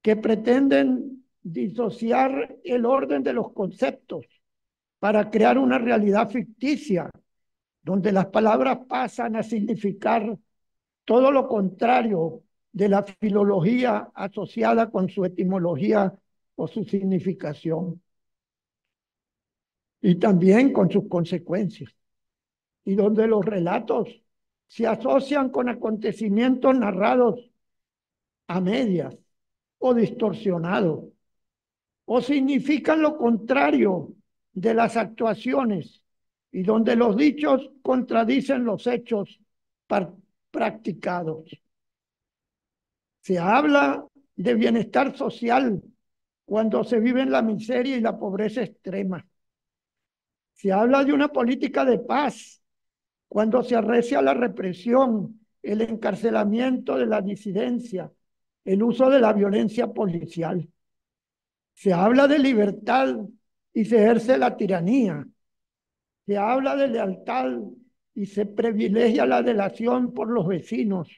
que pretenden disociar el orden de los conceptos para crear una realidad ficticia, donde las palabras pasan a significar todo lo contrario de la filología asociada con su etimología o su significación, y también con sus consecuencias, y donde los relatos se asocian con acontecimientos narrados a medias o distorsionados, o significan lo contrario de las actuaciones, y donde los dichos contradicen los hechos practicados. Se habla de bienestar social cuando se vive en la miseria y la pobreza extrema. Se habla de una política de paz cuando se arrecia la represión, el encarcelamiento de la disidencia, el uso de la violencia policial. Se habla de libertad y se ejerce la tiranía. Se habla de lealtad y se privilegia la delación por los vecinos.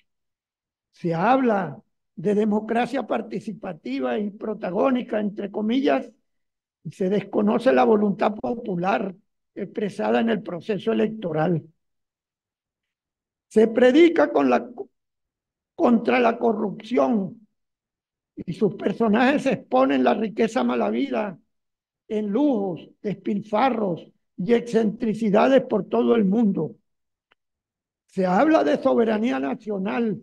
Se habla de democracia participativa y protagónica, entre comillas, y se desconoce la voluntad popular expresada en el proceso electoral. Se predica contra la corrupción y sus personajes exponen la riqueza malavida en lujos, despilfarros y excentricidades por todo el mundo. Se habla de soberanía nacional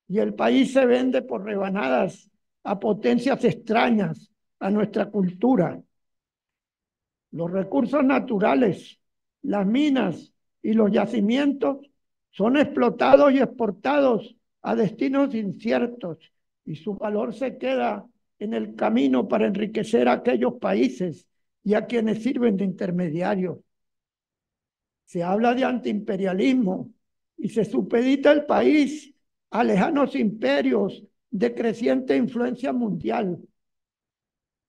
y el país se vende por rebanadas a potencias extrañas a nuestra cultura. Los recursos naturales, las minas y los yacimientos son explotados y exportados a destinos inciertos y su valor se queda en el camino para enriquecer a aquellos países y a quienes sirven de intermediarios. Se habla de antiimperialismo y se supedita el país a lejanos imperios de creciente influencia mundial.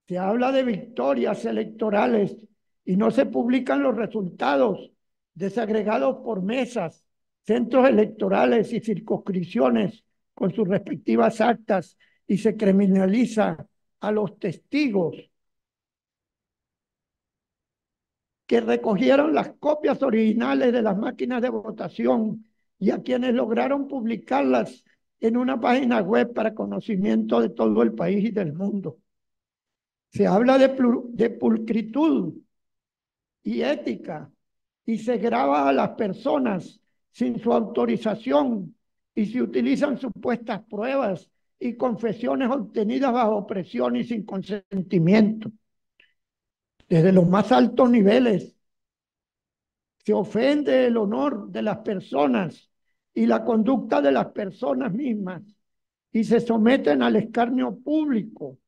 Se habla de victorias electorales y no se publican los resultados, desagregados por mesas, centros electorales y circunscripciones con sus respectivas actas, y se criminaliza a los testigos que recogieron las copias originales de las máquinas de votación y a quienes lograron publicarlas en una página web para conocimiento de todo el país y del mundo. Se habla de pulcritud y ética y se graba a las personas sin su autorización y se utilizan supuestas pruebas y confesiones obtenidas bajo presión y sin consentimiento. Desde los más altos niveles se ofende el honor de las personas y la conducta de las personas mismas y se someten al escarnio público,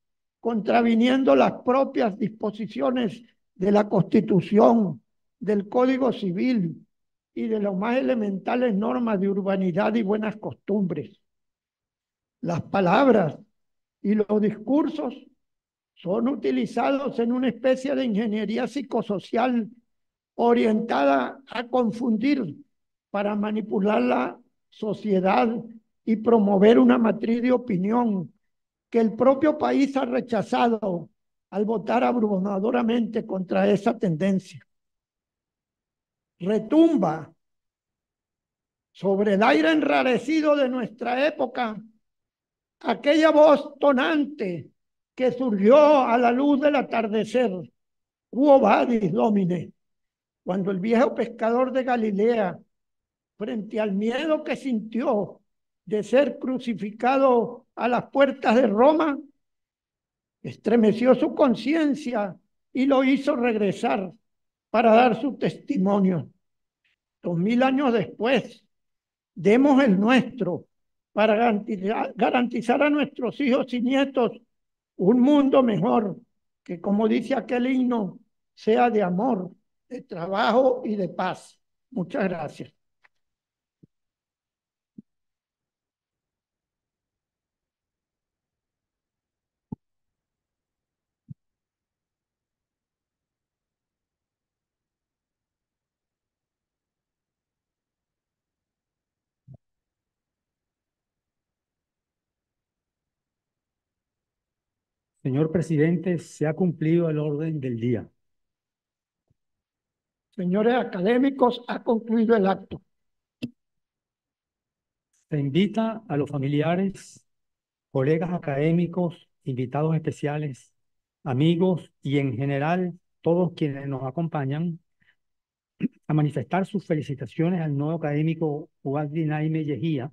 contraviniendo las propias disposiciones de la Constitución, del Código Civil y de las más elementales normas de urbanidad y buenas costumbres. Las palabras y los discursos son utilizados en una especie de ingeniería psicosocial orientada a confundir para manipular la sociedad y promover una matriz de opinión que el propio país ha rechazado al votar abrumadoramente contra esa tendencia. Retumba sobre el aire enrarecido de nuestra época aquella voz tonante que surgió a la luz del atardecer, Quo vadis, Domine, cuando el viejo pescador de Galilea, frente al miedo que sintió de ser crucificado a las puertas de Roma, estremeció su conciencia y lo hizo regresar para dar su testimonio. 2000 años después, demos el nuestro para garantizar a nuestros hijos y nietos un mundo mejor, que como dice aquel himno, sea de amor, de trabajo y de paz. Muchas gracias. Señor presidente, se ha cumplido el orden del día. Señores académicos, ha concluido el acto. Se invita a los familiares, colegas académicos, invitados especiales, amigos y en general todos quienes nos acompañan a manifestar sus felicitaciones al nuevo académico Ugadi Naime Yejía.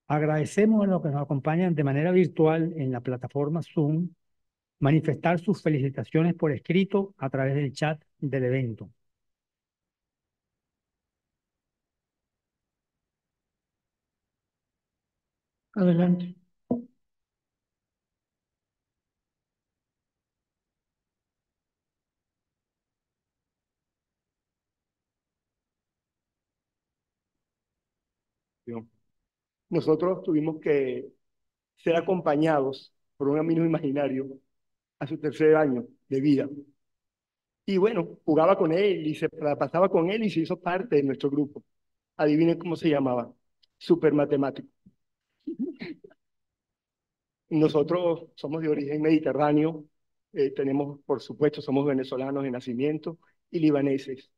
Agradecemos a los que nos acompañan de manera virtual en la plataforma Zoom manifestar sus felicitaciones por escrito a través del chat del evento. Adelante. Nosotros tuvimos que ser acompañados por un amigo imaginario a su tercer año de vida. Y bueno, jugaba con él y se la pasaba con él y se hizo parte de nuestro grupo. Adivinen cómo se llamaba. Super matemático. Nosotros somos de origen mediterráneo, tenemos, por supuesto, somos venezolanos de nacimiento y libaneses.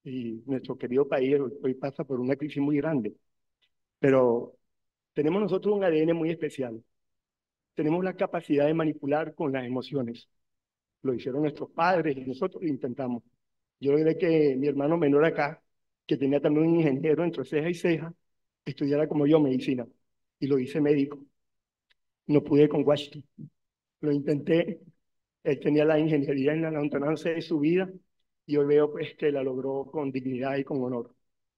Y nuestro querido país hoy pasa por una crisis muy grande. Pero tenemos nosotros un ADN muy especial. Tenemos la capacidad de manipular con las emociones. Lo hicieron nuestros padres y nosotros lo intentamos. Yo logré que mi hermano menor acá, que tenía también un ingeniero entre ceja y ceja, estudiara como yo medicina. Y lo hice médico. No pude con Washington. Lo intenté. Él tenía la ingeniería en la lontananza de su vida y hoy veo pues, que la logró con dignidad y con honor.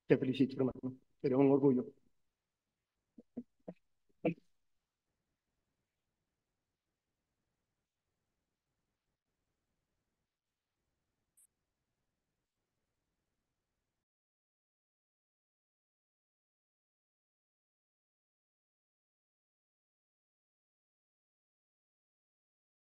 Te felicito, hermano. Eres un orgullo.